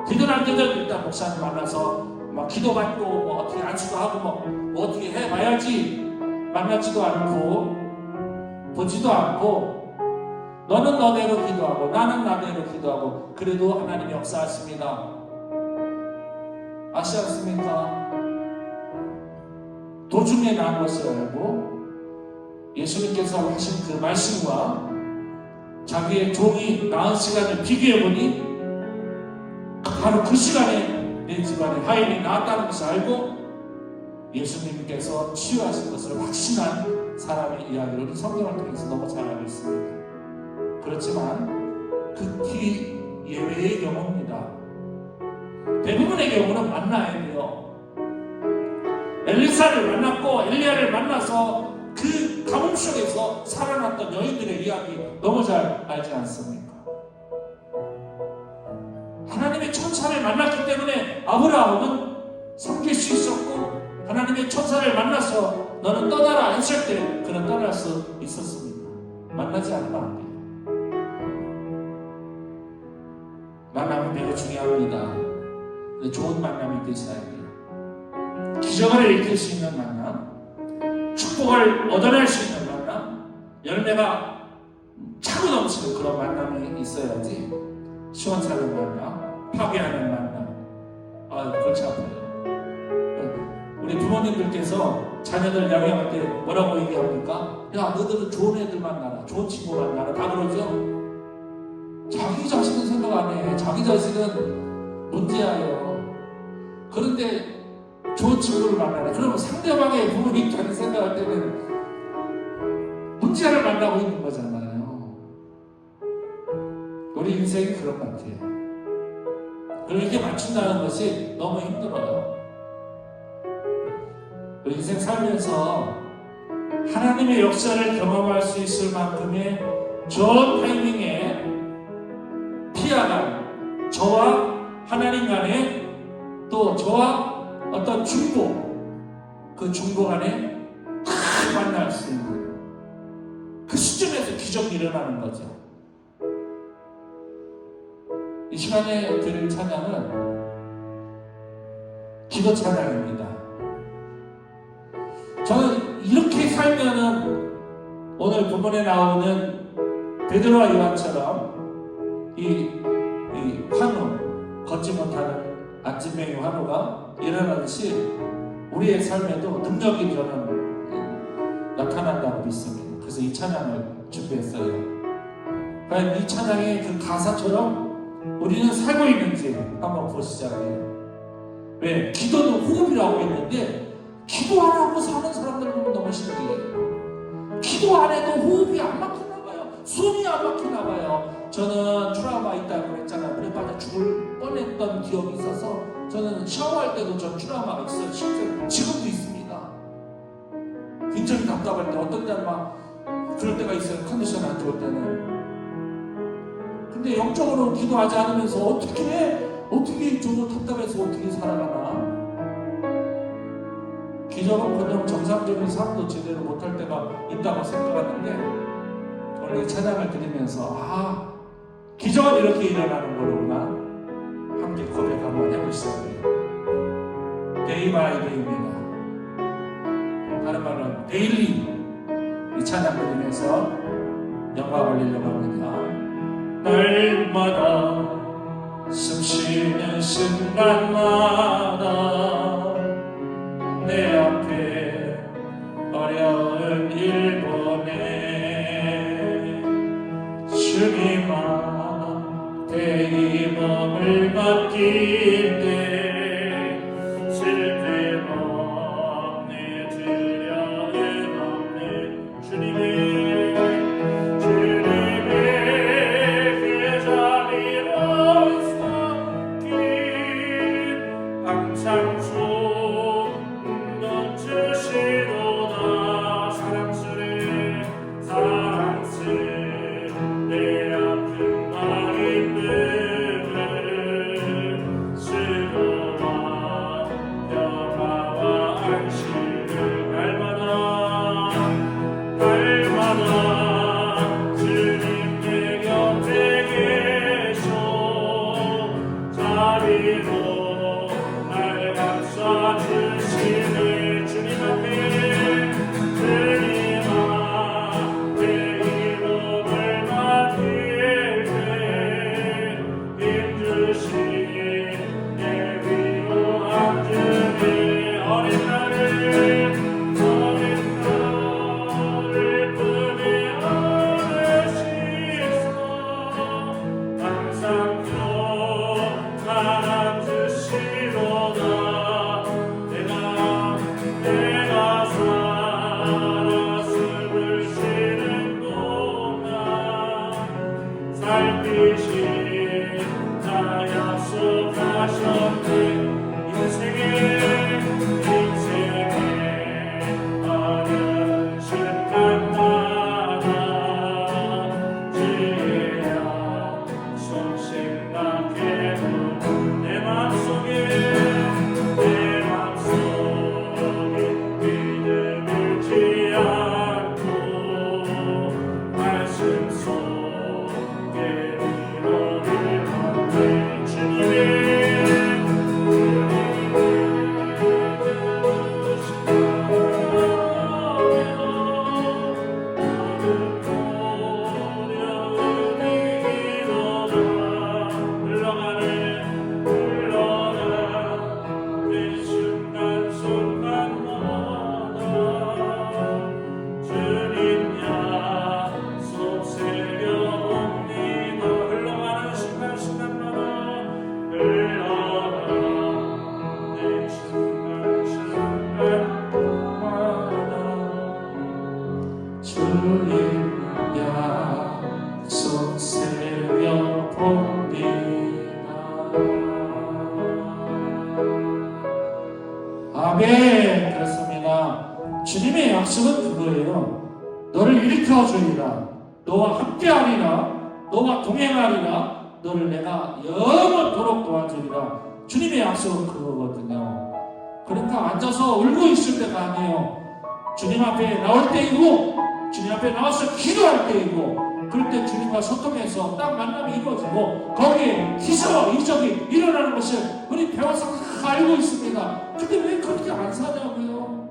Speaker 1: 기도할 때도 일단 목사님 만나서 막 기도받고 뭐 어떻게 안수도 하고 뭐 어떻게 해봐야지. 만나지도 않고 보지도 않고 너는 너대로 기도하고 나는 나대로 기도하고 그래도 하나님이 역사하십니다. 아시지 않습니까? 도중에 나온 것을 알고 예수님께서 하신 그 말씀과 자기의 종이 나은 시간을 비교해보니 바로 그 시간에 내 집안에 화인이 나왔다는 것을 알고 예수님께서 치유하신 것을 확신한 사람의 이야기를 우리 성경을 통해서 너무 잘 알고 있습니다. 그렇지만 극히 예외의 경우입니다. 대부분의 경우는 만나야 돼요. 엘리사를 만났고 엘리야를 만나서 그 가뭄 속에서 살아났던 여인들의 이야기 너무 잘 알지 않습니까? 하나님의 천사를 만났기 때문에 아브라함은 섬길 수 있었고 하나님의 천사를 만나서 너는 떠나라 했을 때 그는 떠날 수 있었습니다. 만나지 않으면 안 돼요. 만남은 매우 중요합니다. 좋은 만남이 되셔야 돼요. 기적을 일으킬 수 있는 만남, 축복을 얻어낼 수 있는 만남, 열매가 차고 넘치는 그런 만남이 있어야지. 시원찮은 만남, 파괴하는 만남. 골치 아파요. 우리 부모님들께서 자녀들 양육할 때 뭐라고 얘기합니까? 야, 너희들은 좋은 애들 만나라, 좋은 친구 만나라, 다 그러죠? 자기 자신은 생각 안 해. 자기 자신은 문제예요. 그런데 좋은 친구를 만나네. 그러면 상대방의 부모 입장을 생각할 때는 문제를 만나고 있는 거잖아요. 우리 인생이 그런 것 같아요. 그리고 이렇게 맞춘다는 것이 너무 힘들어요. 우리 인생 살면서 하나님의 역사를 경험할 수 있을 만큼의 좋은 타이밍에 피아갈 저와 하나님 간에 또 저와 어떤 중보, 그 중보 간에 다 만날 수 있는 그 시점에서 기적이 일어나는 거죠. 이 시간에 드릴 찬양은 기도 찬양입니다. 저는 이렇게 살면은 오늘 본문에 나오는 베드로와 요한처럼 이 환우, 걷지 못하는 안진뱅이 환우가 일어나듯이 우리의 삶에도 능력이 저는 나타난다고 믿습니다. 그래서 이 찬양을 준비했어요. 과연 이 찬양의 그 가사처럼 우리는 살고 있는지 한번 보시자고요. 왜? 기도는 호흡이라고 했는데 기도 안 하고 사는 사람들 보면 너무 신기해요. 기도 안 해도 호흡이 안 막히나 봐요. 숨이 안 막히나 봐요. 저는 트라우마 있다고 했잖아요. 물에 빠져 죽을 뻔했던 기억이 있어서 저는 샤워할 때도 전 트라우마가 있어요. 실제로 지금도 있습니다. 굉장히 답답할 때 어떤 때는 막 그럴 때가 있어요. 컨디션 안 좋을 때는. 근데 영적으로 기도하지 않으면서 어떻게 저거 답답해서 어떻게 살아가나? 기적은 그냥 정상적인 삶도 제대로 못할 때가 있다고 생각하는데 오늘 이 찬양을 들으면서 기적은 이렇게 일어나는 거로구나 함께 고백 한번 해보시자고요. 데이 바이 데이입니다. 다른 말은 데일리 이 찬양 들으면서 영광 올리려고 합니다. 날마다 숨쉬는 순간마다 내 앞에 어려운 일 보내 주님한테 이 몸을 맡길 때 쓸데없네 두려움 없네 주님의 그 자리로 서길 항상 주시도다 사랑스레 내 아픈 마음들을 수고와 평화와 안식을 날마다 주님 내 곁에 계셔 자비로 날 감싸 아멘. 그렇습니다. 주님의 약속은 그거예요. 너를 일으켜 주리라. 너와 함께하리라. 너와 동행하리라. 너를 내가 영원토록 도와주리라. 주님의 약속은 그거거든요. 그러니까 앉아서 울고 있을 때가 아니에요. 주님 앞에 나올 때이고, 주님 앞에 나와서 기도할 때이고, 그럴 때 주님과 소통해서 딱 만남이 이루어지고 거기에 기사와 이적이 일어나는 것을 우리 배워서 알고 있습니다. 근데 왜 그렇게 안 사냐고요?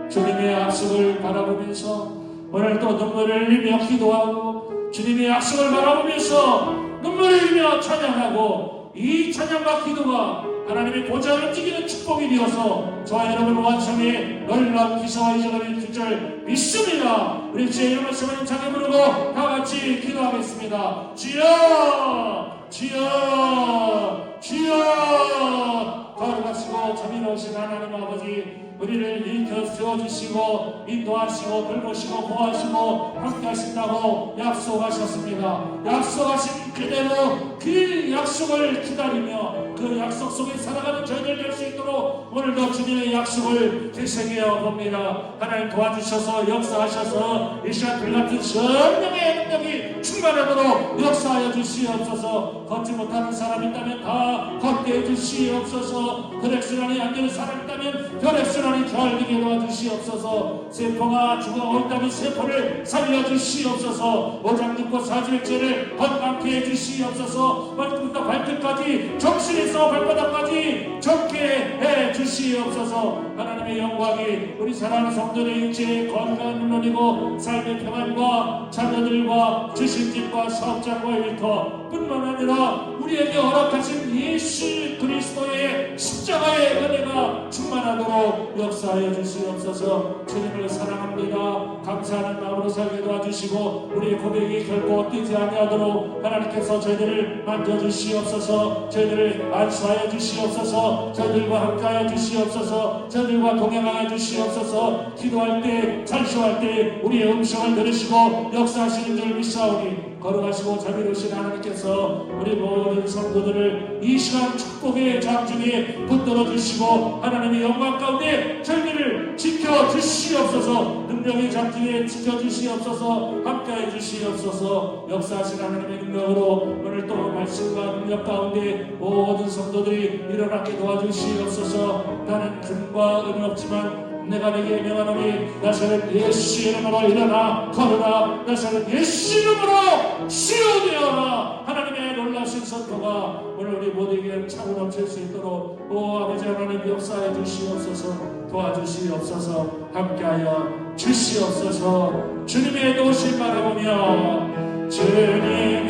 Speaker 1: 주님의 약속을 바라보면서 오늘도 눈물을 흘리며 기도하고, 주님의 약속을 바라보면서 눈물을 흘리며 찬양하고, 이 찬양과 기도가 하나님의 보좌를 움직이는 축복이 되어서 저와 여러분 완성에 놀라운 기사와 이적을 줄 줄 믿습니다. 우리 주의 이름을 세우는 장에 부르고 다 같이 기도하겠습니다. 주여, 주여, 주여. 거룩하시고 자비로우신 하나님 아버지, 우리를 일으켜 세워주시고 인도하시고 돌보시고 보호하시고 함께하신다고 약속하셨습니다. 약속하신 그대로 그 약속을 기다리며 그 약속 속에 살아가는 저희들 될 수 있도록 오늘도 주님의 약속을 되새겨 봅니다. 하나님 도와주셔서 역사하셔서 이 시간 불같은 성령의 능력이 충만하도록 역사하여 주시옵소서. 걷지 못하는 사람이 있다면 다 걷게 해 주시옵소서. 혈액순환이 안 되는 사람이 있다면 혈액순환이 잘 되게 도와주시옵소서. 세포가 죽어 있다면 세포를 살려주시옵소서. 오장육부 사주일체를 건강케 해주시옵소서. 머리부터 발끝까지 정신에서 발바닥까지 좋게 해주시옵소서. 하나님의 영광이 우리 사랑하는 성도의 육체의 건강을 물론이고 삶의 평안과 자녀들과 주식집과 사업장과 일터 뿐만 아니라 우리에게 허락하신 예수 그리스도의 십자가의 은혜가 충만하도록 역사하여 주시옵소서. 주님을 사랑합니다. 감사하는 마음으로 살게 도와주시고 우리의 고백이 결코 뛰지 아니하도록 하나님께서 저희들을 만져주시옵소서. 저희들을 안수하여 주시옵소서. 저희들과 함께하여 주시옵소서. 저희들과 동행하여 주시옵소서. 기도할 때 찬송할 때 우리의 음성을 들으시고 역사하시는 줄 믿사오니 거룩하시고 자비로우신 하나님께서 우리 모든 성도들을 이 시간 축복의 장중에 붙들어 주시고 하나님의 영광 가운데 저희들을 지켜 주시옵소서. 능력의 장중에 지켜 주시옵소서. 함께해 주시옵소서. 역사하신 하나님의 능력으로 오늘 또 말씀과 능력 가운데 모든 성도들이 일어나게 도와주시옵소서. 나는 금과 은은 없지만 내가 내게 명하노니 나사렛 예수 이름으로 일어나 걸으라. 나사렛 예수 이름으로 치유되어라. 하나님의 놀라신 선포가 오늘 우리 모두에게 차고 넘칠 수 있도록 오 아버지 하나님 역사해 주시옵소서. 도와주시옵소서. 함께하여 주시옵소서. 주님의 도우심 바라보며 주님의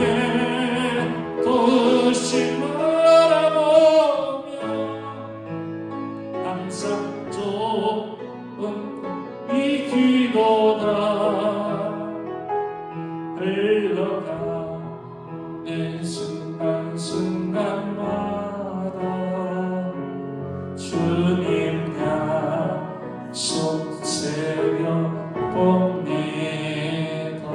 Speaker 1: 도우심 바라보며 항상 이 기도가 흘러가 내 순간순간마다 주님 약속 새겨 봅니다.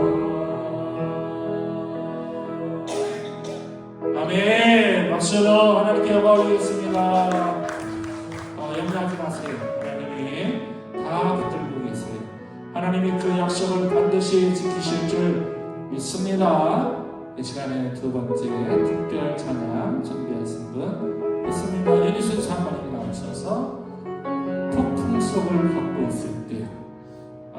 Speaker 1: 아멘. 박수로 하나님께 영광 올리겠습니다. 염려하지 마세요. 하나님이 다 붙들고 계세요. 하나님이 그 약속을 반드시 지키실 줄 믿습니다. 이 시간에 두 번째 특별 찬양 준비하신 분 있습니다. 윤희순 장관님이 나오셔서 폭풍 속을 걷고 있을 때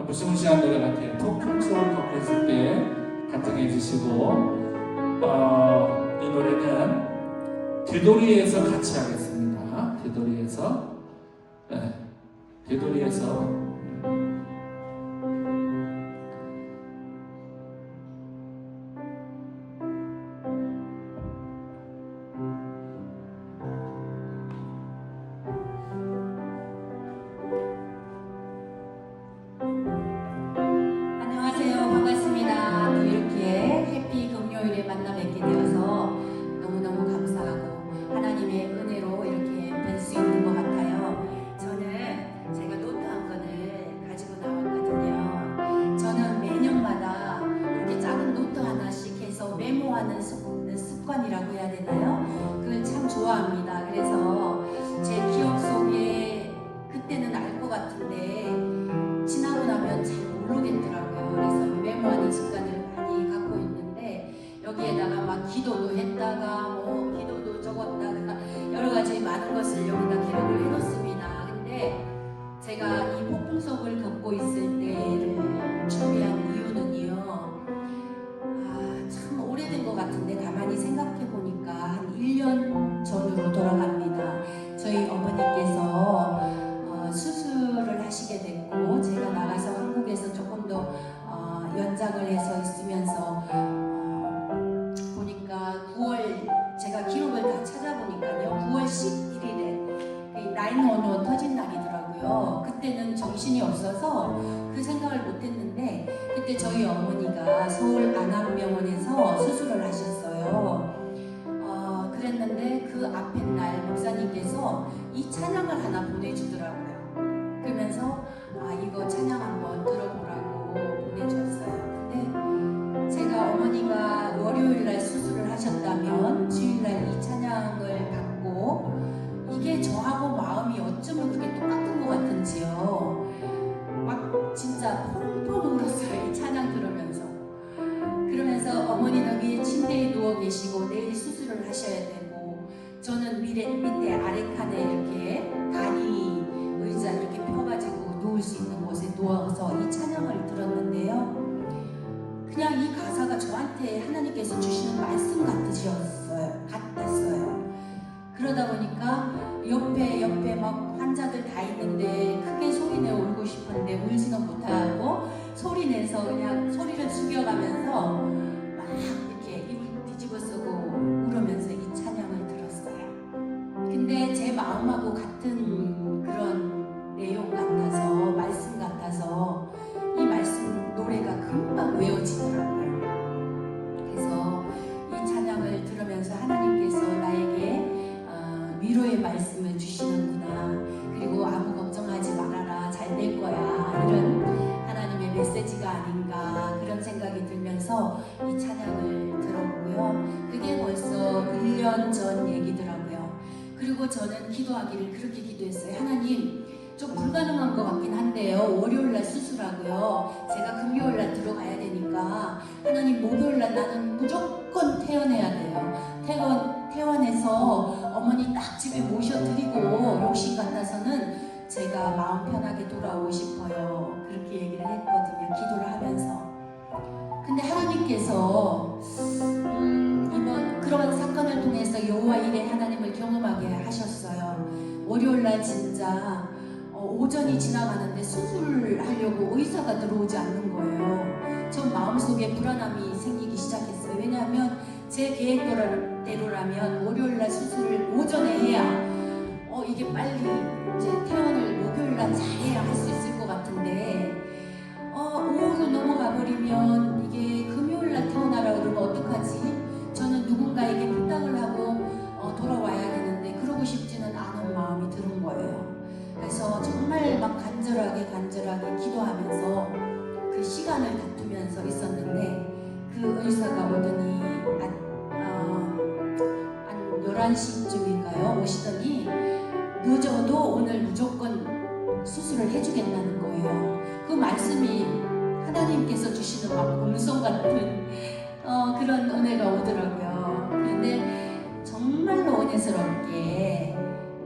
Speaker 1: 무슨 시간 노래 같아요. 폭풍 속을 걷고 있을 때 간증해 주시고 이 노래는 되돌이에서 같이 하겠습니다. 되돌이에서 되돌이에서
Speaker 3: 안녕하세요. 반갑습니다. 또 이렇게 해피 금요일에 만나 뵙게 되어서 너무너무 감사하고 하나님의 은혜로 이렇게 뵐 수 있는 것 같아요. 저는 제가 노트한 거를 가지고 911 터진 날이더라고요. 그때는 정신이 없어서 그 생각을 못했는데 그때 저희 어머니가 서울 안암병원에서 수술을 하셨어요. 그랬는데 그 앞에 날 목사님께서 이 찬양을 하나 보내주더라고요. 그러면서 이거 찬양 한번 들어보라고 보내주었어요. 근데 제가 어머니가 월요일날 수술을 하셨다면 주일날 이 찬양을 받고 이게 저하고 마음이 어쩌면 그게 똑같은 것 같은지요. 막 진짜 펑펑 울었어요. 이 찬양 들으면서. 그러면서 어머니는 위에 침대에 누워 계시고 내일 수술을 하셔야 되고 저는 밑에 아래칸에 이렇게 간이 의자 이렇게 펴가지고 누울 수 있는 곳에 누워서 이 찬양을 들었는데요. 그냥 이 가사가 저한테 하나님께서 주시는 말씀 같았어요. 그러다 보니까 옆에 막 환자들 다 있는데 크게 소리내어 울고 싶은데 울지는 못하고 소리내서 그냥 소리를 숙여가면서 막 이렇게 입을 뒤집어 쓰고 울으면서 이 찬양을 들었어요. 근데 제 마음하고 같은 그런 내용 같아서 말씀 같아서 이 말씀 노래가 금방 외워지더라고요. 그래서 이 찬양을 들으면서 하나님께서 나에게 위로의 말씀을 주시는구나. 그리고 아무 걱정하지 말아라. 잘 될 거야. 이런 하나님의 메시지가 아닌가 그런 생각이 들면서 이 찬양을 들었고요. 그게 벌써 1년 전 얘기더라고요. 그리고 저는 기도하기를 그렇게 기도했어요. 하나님 좀 불가능한 것 같긴 한데요. 월요일날 수술하고요. 제가 금요일날 들어가야 되니까 하나님 목요일날 나는 무조건 퇴원해야 돼요. 퇴원해서 어머니 딱 집에 모셔드리고 용신 같아서는 제가 마음 편하게 돌아오고 싶어요. 그렇게 얘기를 했거든요. 기도를 하면서. 근데 하나님께서 이번 그런 사건을 통해서 여호와 일의 하나님을 경험하게 하셨어요. 월요일날 진짜 오전이 지나가는데 수술을 하려고 의사가 들어오지 않는 거예요. 전 마음속에 불안함이 생기기 시작했어요. 왜냐하면 제 계획대로라면 월요일날 수술을 오전에 해야 이게 빨리 이제 퇴원을 목요일날 잘해야 할 수 있을 것 같은데 오후로 넘어가 버리면 이게 금요일날 퇴원하라 그러면 어떡하지? 저는 누군가에게 부탁을 하고 돌아와야 되는데 그러고 싶지는 않은 마음이 드는 거예요. 그래서 정말 막 간절하게 기도하면서 그 시간을 다투면서 있었는데 그 의사가 오더니 한 11시쯤인가요? 오시더니 늦어도 오늘 무조건 수술을 해주겠다는 거예요. 그 말씀이 하나님께서 주시는 막 음성 같은 그런 은혜가 오더라고요. 그런데 정말로 은혜스럽게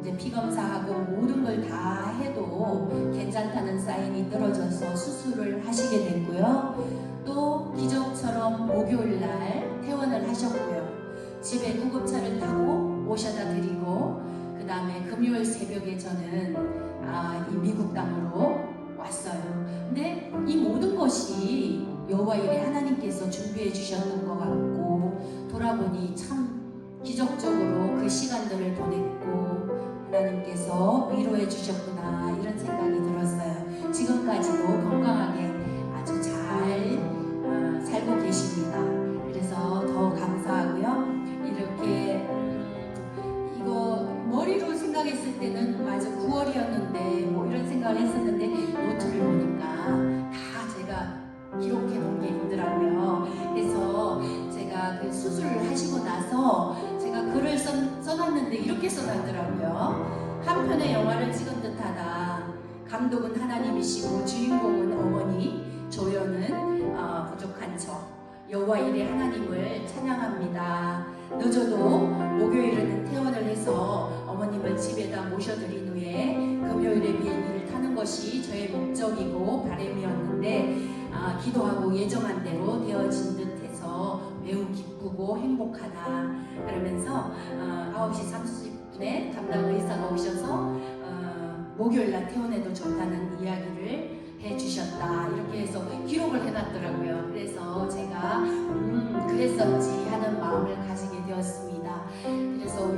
Speaker 3: 이제 피검사하고 모든 걸 다 해도 괜찮다는 사인이 떨어져서 수술을 하시게 됐고요. 또 기적처럼 목요일날 퇴원을 하셨고요. 집에 구급차를 타고 모셔다 드리고 그 다음에 금요일 새벽에 저는 이 미국 땅으로 왔어요. 근데 이 모든 것이 여호와 일에 하나님께서 준비해 주셨던 것 같고 돌아보니 참 기적적으로 그 시간들을 보냈고 하나님께서 위로해 주셨구나 이런 생각이 들었어요. 지금까지도 건강하게 아주 잘 살고 계십니다. 그래서 더 감사하고요. 이렇게 이거 머리로 생각했을 때는 맞아 9월이었는데 뭐 이런 생각을 했었는데 노트를 보니까 다 제가 기록해 놓은 게 있더라고요. 그래서 제가 그 수술을 하시고 나서 제가 글을 써놨는데 이렇게 써놨더라고요. 한 편의 영화를 찍은 듯하다. 감독은 하나님이시고 주인공은 어머니, 조연은 부족한 저. 여호와 일의 하나님을 찬양합니다. 늦어도 목요일에는 퇴원을 해서 어머님을 집에다 모셔드린 후에 금요일에 비행기를 타는 것이 저의 목적이고 바람이었는데 기도하고 예정한 대로 되어진 듯해서 매우 기쁘고 행복하다. 그러면서 9시 30분에 담당 의사가 오셔서 목요일날 퇴원해도 좋다는 이야기를 해주셨다. 이렇게 해서 기록을 해놨더라고요. 그래서 제가 그랬었지 하는 마음을 가지게 되었습니다. 그래서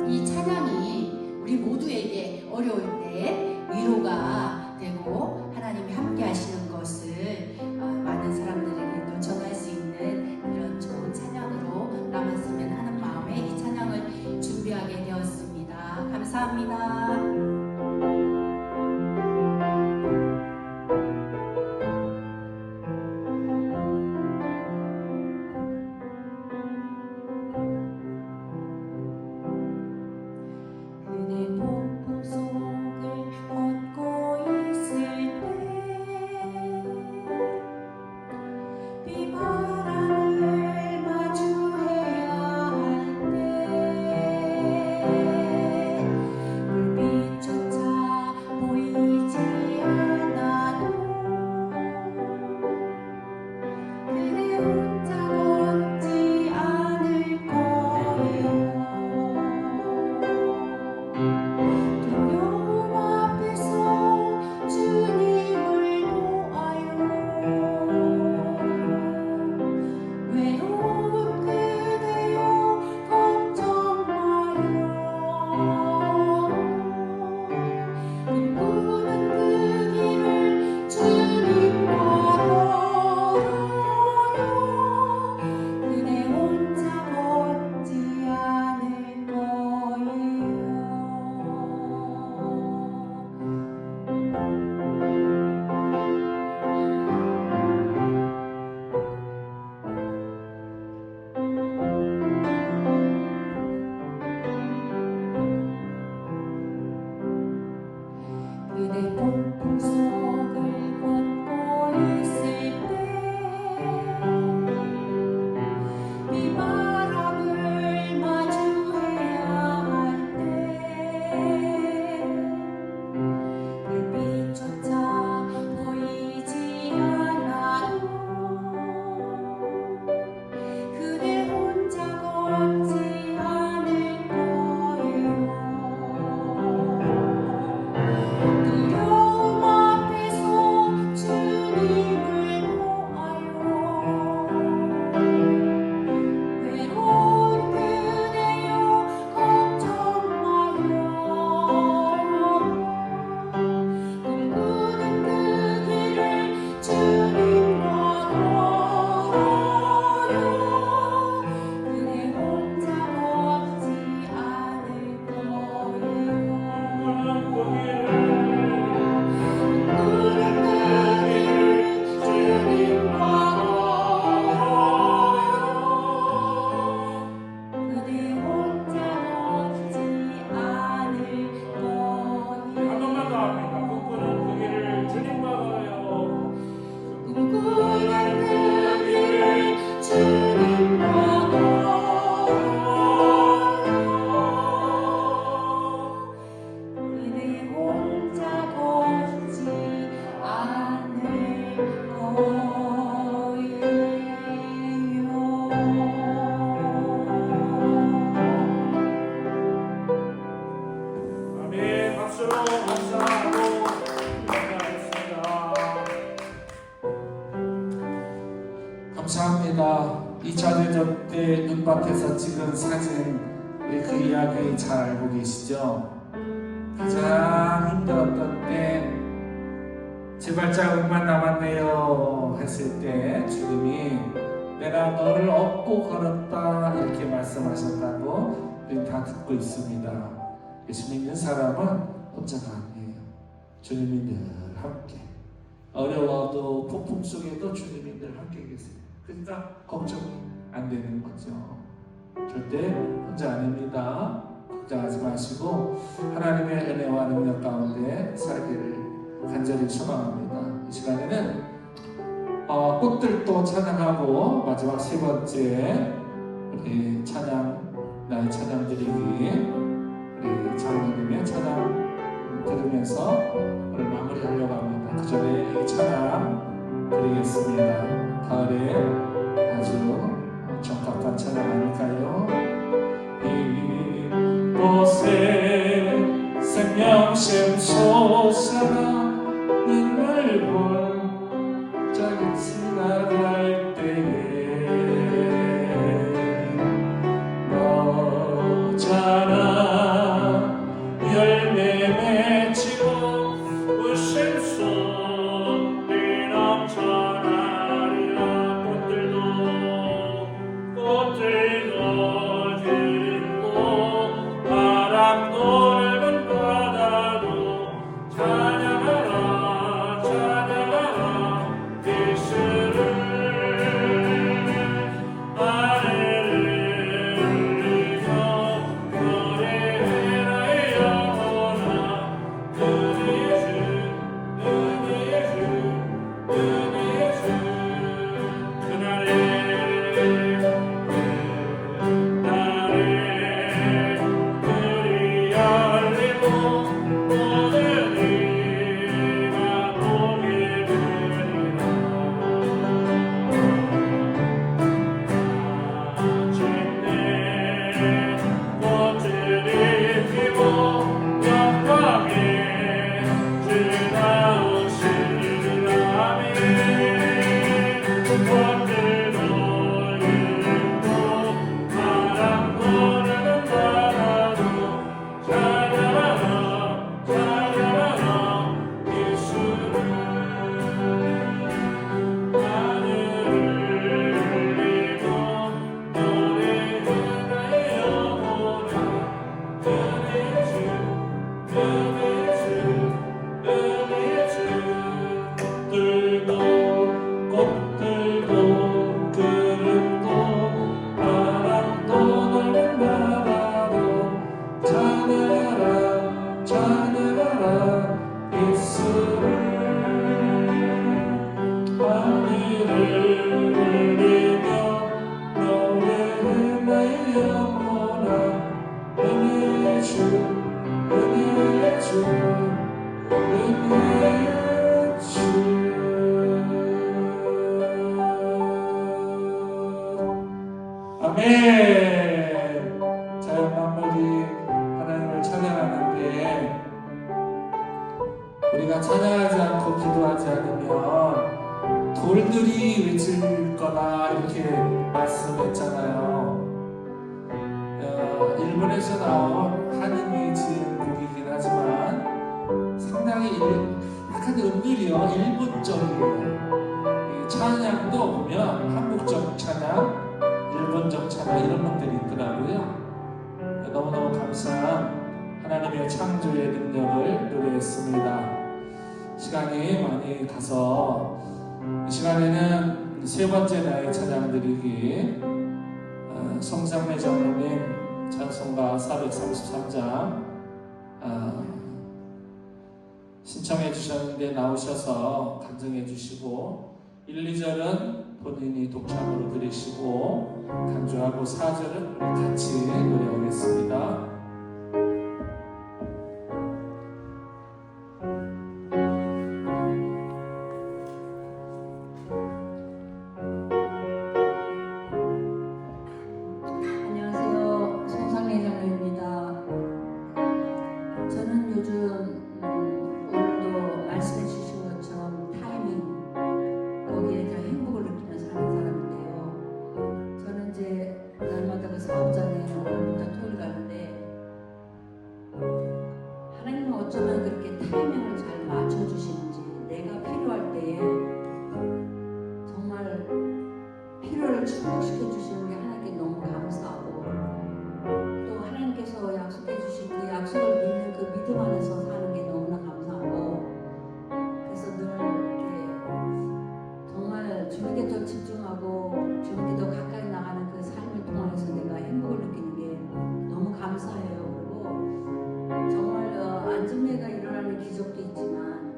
Speaker 3: 이 찬양이 우리 모두에게 어려울 때 위로가 되고 하나님이 함께 하시는 것을 많은 사람들에게 또 전할 수 있는 그런 좋은 찬양으로 남았으면 하는 마음에 이 찬양을 준비하게 되었습니다. 감사합니다.
Speaker 1: 감사합니다. 2차 대전 때 눈밭에서 찍은 사진, 그 이야기 잘 알고 계시죠? 가장 힘들었던 때 제발 자국만 남았네요 했을 때 주님이 내가 너를 업고 걸었다 이렇게 말씀하셨다고 우리 다 듣고 있습니다. 예수 믿는 사람은 혼자가 아니에요. 주님이 늘 함께, 어려워도 폭풍 속에도 주님이 늘 함께 계세요. 그러니까 걱정이 안 되는 거죠. 절대 혼자 아닙니다. 걱정하지 마시고 하나님의 은혜와 능력 가운데 살기를 간절히 소망합니다. 이 시간에는 꽃들도 찬양하고 마지막 세 번째 우리 찬양, 나의 찬양 드리기, 우리 장로님의 찬양 들으면서 오늘 마무리하려고 합니다. 그 전에 이 찬양 드리겠습니다. 가을에 아주 적합한 찬양 아닐까요? 이곳에 생명샘 솟아나 눈물 번쩍이 지나갈 때에 너잖아 열매 맺히고 웃음소리 넘쳐나리라. 꽃들도 지린도 바람도 넓은 바다도 찬양하라 찬양하라 예수를. 아래를 흘리며 노래해라 영원아. 은혜의 주 은혜의 주 은혜의 주. 그날에 그리 열리고 모든 이가 보게 되리라. 마침내 꽃들이 피고 영광에 주 나오시리라. 아멘. 꽃들도 읽고 바람도 부는 바다도 찬양하라 찬양하라 예수를. 하늘을 흘리고 노래하라 영원아. 은혜의 주 은혜의 주 은혜의 주. 꽃들도 구름도 바람도 넓은 바다도 찬양하라 찬양하라 예수를. 하늘을 울리며 노래해 나의 영혼아. 은혜의 주 은혜의 주 은혜의 주. 아멘. 자연 만물이 하나님을 찬양하는데 우리가 찬양하지 않고 기도하지 않으면 돌들이 외칠 거다 이렇게 말씀했잖아요. 일본에서 나온 한인이 지은 곡이긴 하지만 상당히 약간 은근히요 일본적이에요. 이 찬양도 보면 한국적 찬양, 일본적 찬양 이런 것들이 있더라고요. 너무너무 감사한 하나님의 창조의 능력을 노래했습니다. 시간이 많이 가서 이 시간에는 세 번째 나의 찬양 드리기 성상매 장로님 찬송가 433장 신청해 주셨는데 나오셔서 간증해 주시고 1, 2절은 본인이 독창으로 드리시고 간주하고 4절은 같이 노래하겠습니다.
Speaker 2: 안녕하세요. 송상래 장로입니다. 저는 요즘 오늘도 말씀해 주신 것처럼 타이밍 거기에 저 행복을 느끼면서 사는 사람인데요. 저는 이제 날마다 그 사업장에 오늘부터 토요일 가는데 하나님은 어쩌면 그렇게 타이밍을 잘 맞춰주시는지 내가 필요할 때에 정말 필요를 충족시켜 주시는 게 하나님께 너무 감사하고 또 하나님께서 약속해 주신 그 약속을 믿는 그 믿음 안에서 사는 게 너무나 감사하고 그래서 늘 이렇게 정말 주님께 더 집중하고 주님께 더 가까이 나가는 그 삶을 통해서 내가 행복을 느끼는 게 너무 감사해요. 그리고 정말 안전매가 일어나는 기적도 있지만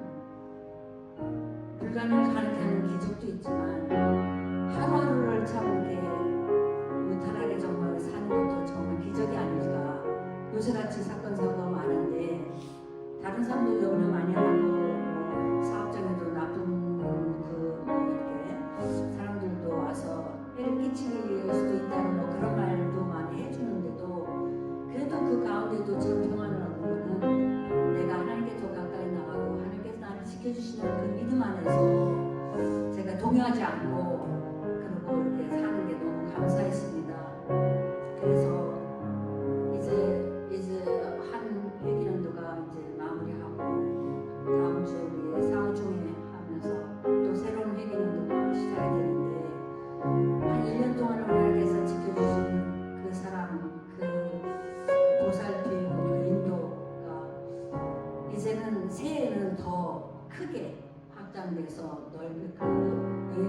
Speaker 2: 불가능을 가능하는 기적도 있지만 하루하루를 참 이렇게 무탈하게 정말 사는 것도 정말 기적이 아닐까. 요새같이 사건 사고가 많은데 다른 사람도 너무나 많이 하고 사업장에도 나쁜 이렇게 사람들도 와서 해를 끼칠 수도 있다는 그런 말도 많이 해주는데도 그래도 그 가운데도 지금 평안을 얻는 거는 내가 하나님께 더 가까이 나가고 하나님께서 나를 지켜주시는 그 믿음 안에서 제가 동요하지 않고 그리고 이렇게 사는 게 너무 감사했습니다. 그래서 이제 한 회기년도가 이제 이제는 새해는 더 크게 확장돼서 여기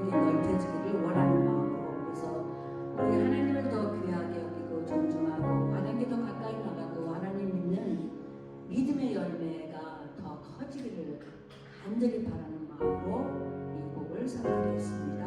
Speaker 2: 넓혀지기를 원하는 마음으로, 그래서 우리 하나님을 더 귀하게 여기고 존중하고 하나님께 더 가까이 나가고 하나님 믿는 믿음의 열매가 더 커지기를 간절히 바라는 마음으로 이 곡을 선택했습니다.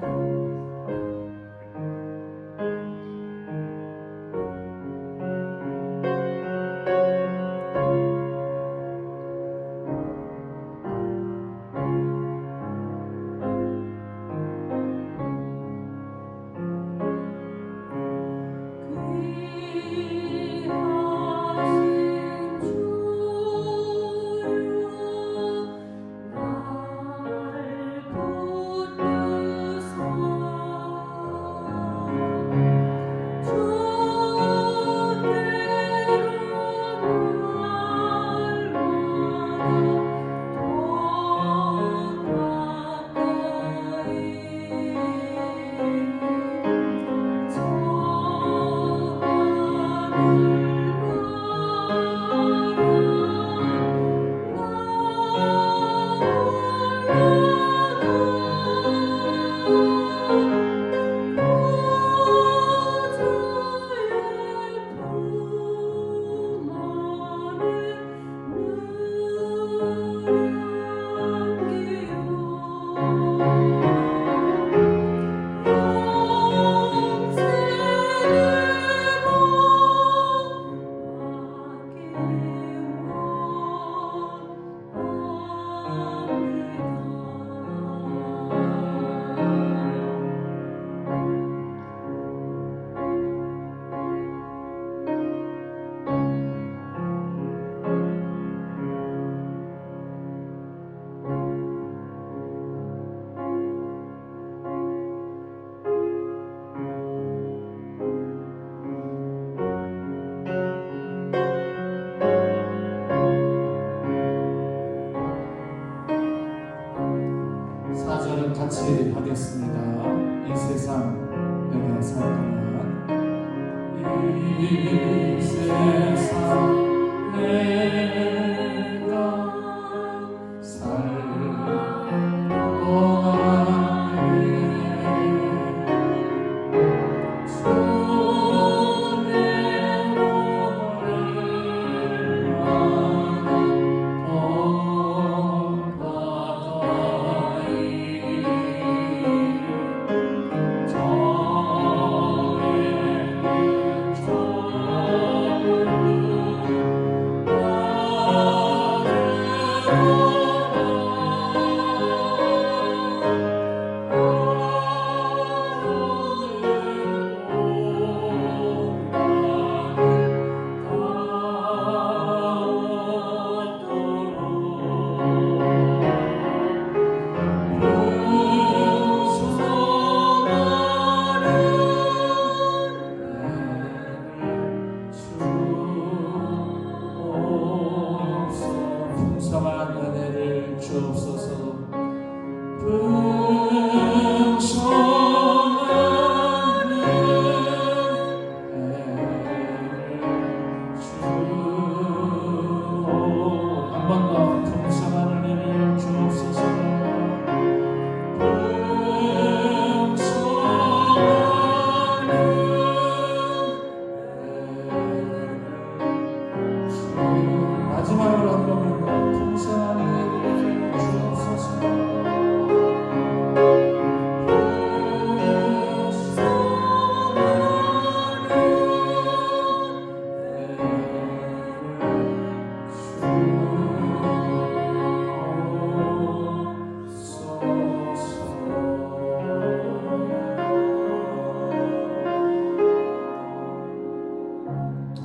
Speaker 1: 같이 하겠습니다. 이 세상 내가 살 동안 이 세상 내가 살 풍성한 은혜를 주옵소서. 풍성한 은혜를 주옵소서. 한 번 더 풍성한 은혜를 주옵소서. 마지막으로 한 번만 풍성한 은혜를 주옵소서.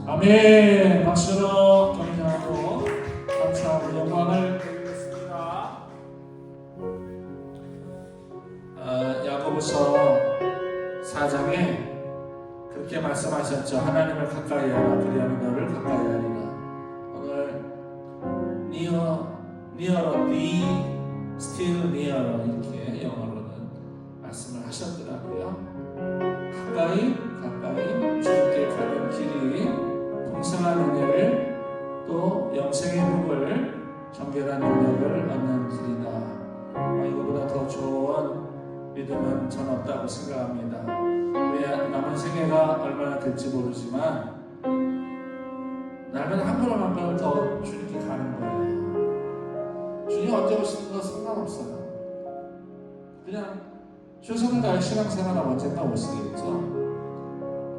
Speaker 1: 아멘. 박수로 격려하고 감사하고 영광을 드리겠습니다. 야고보서 4장에 그렇게 말씀하셨죠. 하나님을 가까이 하라, 그리하면 너를 가까이 하리라. 오늘 nearer, be still nearer 이렇게 영어로는 말씀을 하셨더라고요. 가까이 주님께 가는 길이 풍성한 은혜를 또 영생의 복을 경계란 능력을 얻는 길이다. 이거보다 더 좋은 믿음은 전 없다고 생각합니다. 우리 남은 생애가 얼마나 될지 모르지만 날마다 한 걸음 한 걸음 더 주님께 가는 거예요. 주님 언제 오시는 거 상관없어요. 그냥 최선을 다해 신앙생활하면 언젠가 오시겠죠.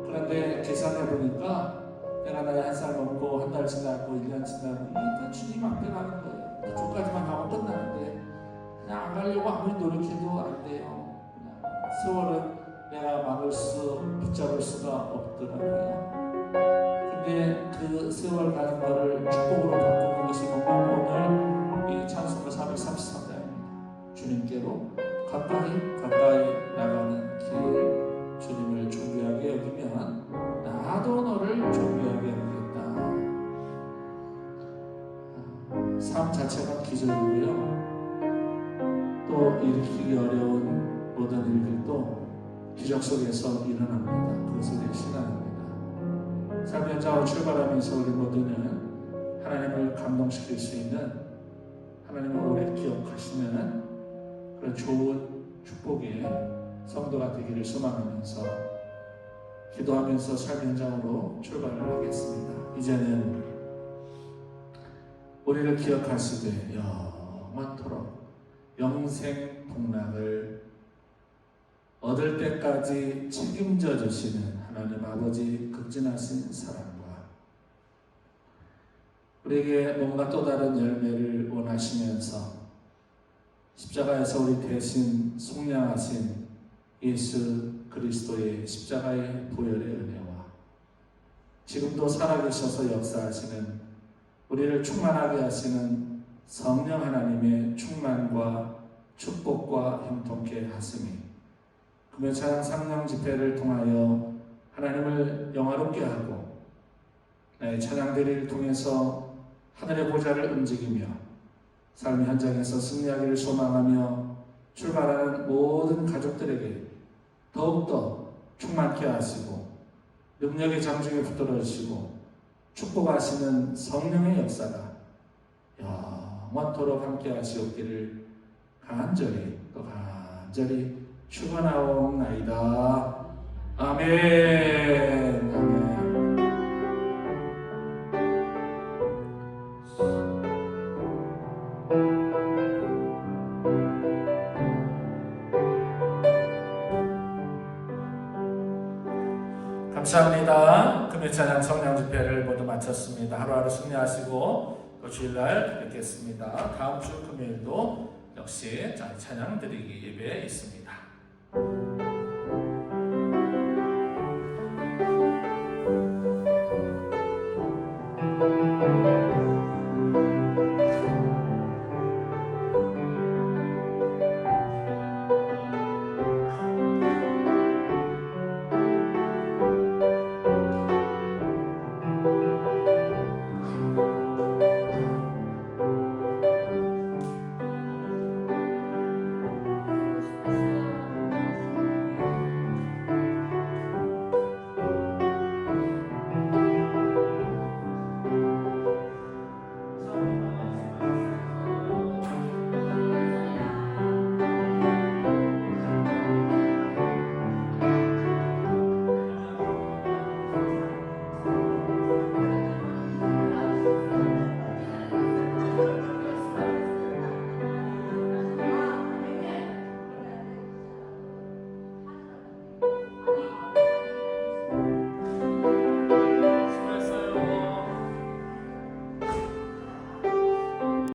Speaker 1: 그런데 계산해 보니까 내가 나이 한 살 먹고 한 달 지나고 1년 지나고 일단 주님 앞에 가는 거예요. 그쪽까지만 가면 끝나는데 그냥 안 가려고 아무리 노력해도 안 돼요. 그냥 세월은 내가 막을 붙잡을 수가 없더라고요. 근데 그 세월 가는 거를 축복으로 바꾸는 것이 뭔가 오늘 이 찬송가 433장입니다. 주님께로 가까이 나가는 길, 주님을 존귀하게 여기면 나도 너를 존귀하게 여기겠다. 삶 자체가 기적이고요. 또 일으키기 어려운 모든 일들도 기적 속에서 일어납니다. 그것을 신앙입니다. 삶의 현장으로 출발하면서 우리 모두는 하나님을 감동시킬 수 있는, 하나님을 오래 기억하시는 그런 좋은 축복의 성도가 되기를 소망하면서 기도하면서 삶의 현장으로 출발을 하겠습니다. 이제는 우리를 기억하시되 영원토록 영생 복락을 얻을 때까지 책임져 주시는 하나님 아버지 극진하신 사랑과 우리에게 뭔가 또 다른 열매를 원하시면서 십자가에서 우리 대신 속량하신 예수 그리스도의 십자가의 보혈의 은혜와 지금도 살아계셔서 역사하시는 우리를 충만하게 하시는 성령 하나님의 충만과 축복과 형통케 하심이 금요 찬양 상령 집회를 통하여 하나님을 영화롭게 하고 나의 찬양들을 통해서 하늘의 보좌를 움직이며 삶의 현장에서 승리하기를 소망하며 출발하는 모든 가족들에게 더욱더 충만케 하시고 능력의 장중에 붙들어 주시고 축복하시는 성령의 역사가 영원토록 함께 하시옵기를 간절히 축원하옵나이다. 아멘. 아멘. 감사합니다. 금요 찬양 성령 집회를 모두 마쳤습니다. 하루하루 승리하시고 또 주일날 뵙겠습니다. 다음 주 금요일도 역시 찬양 드리기 예배 있습니다.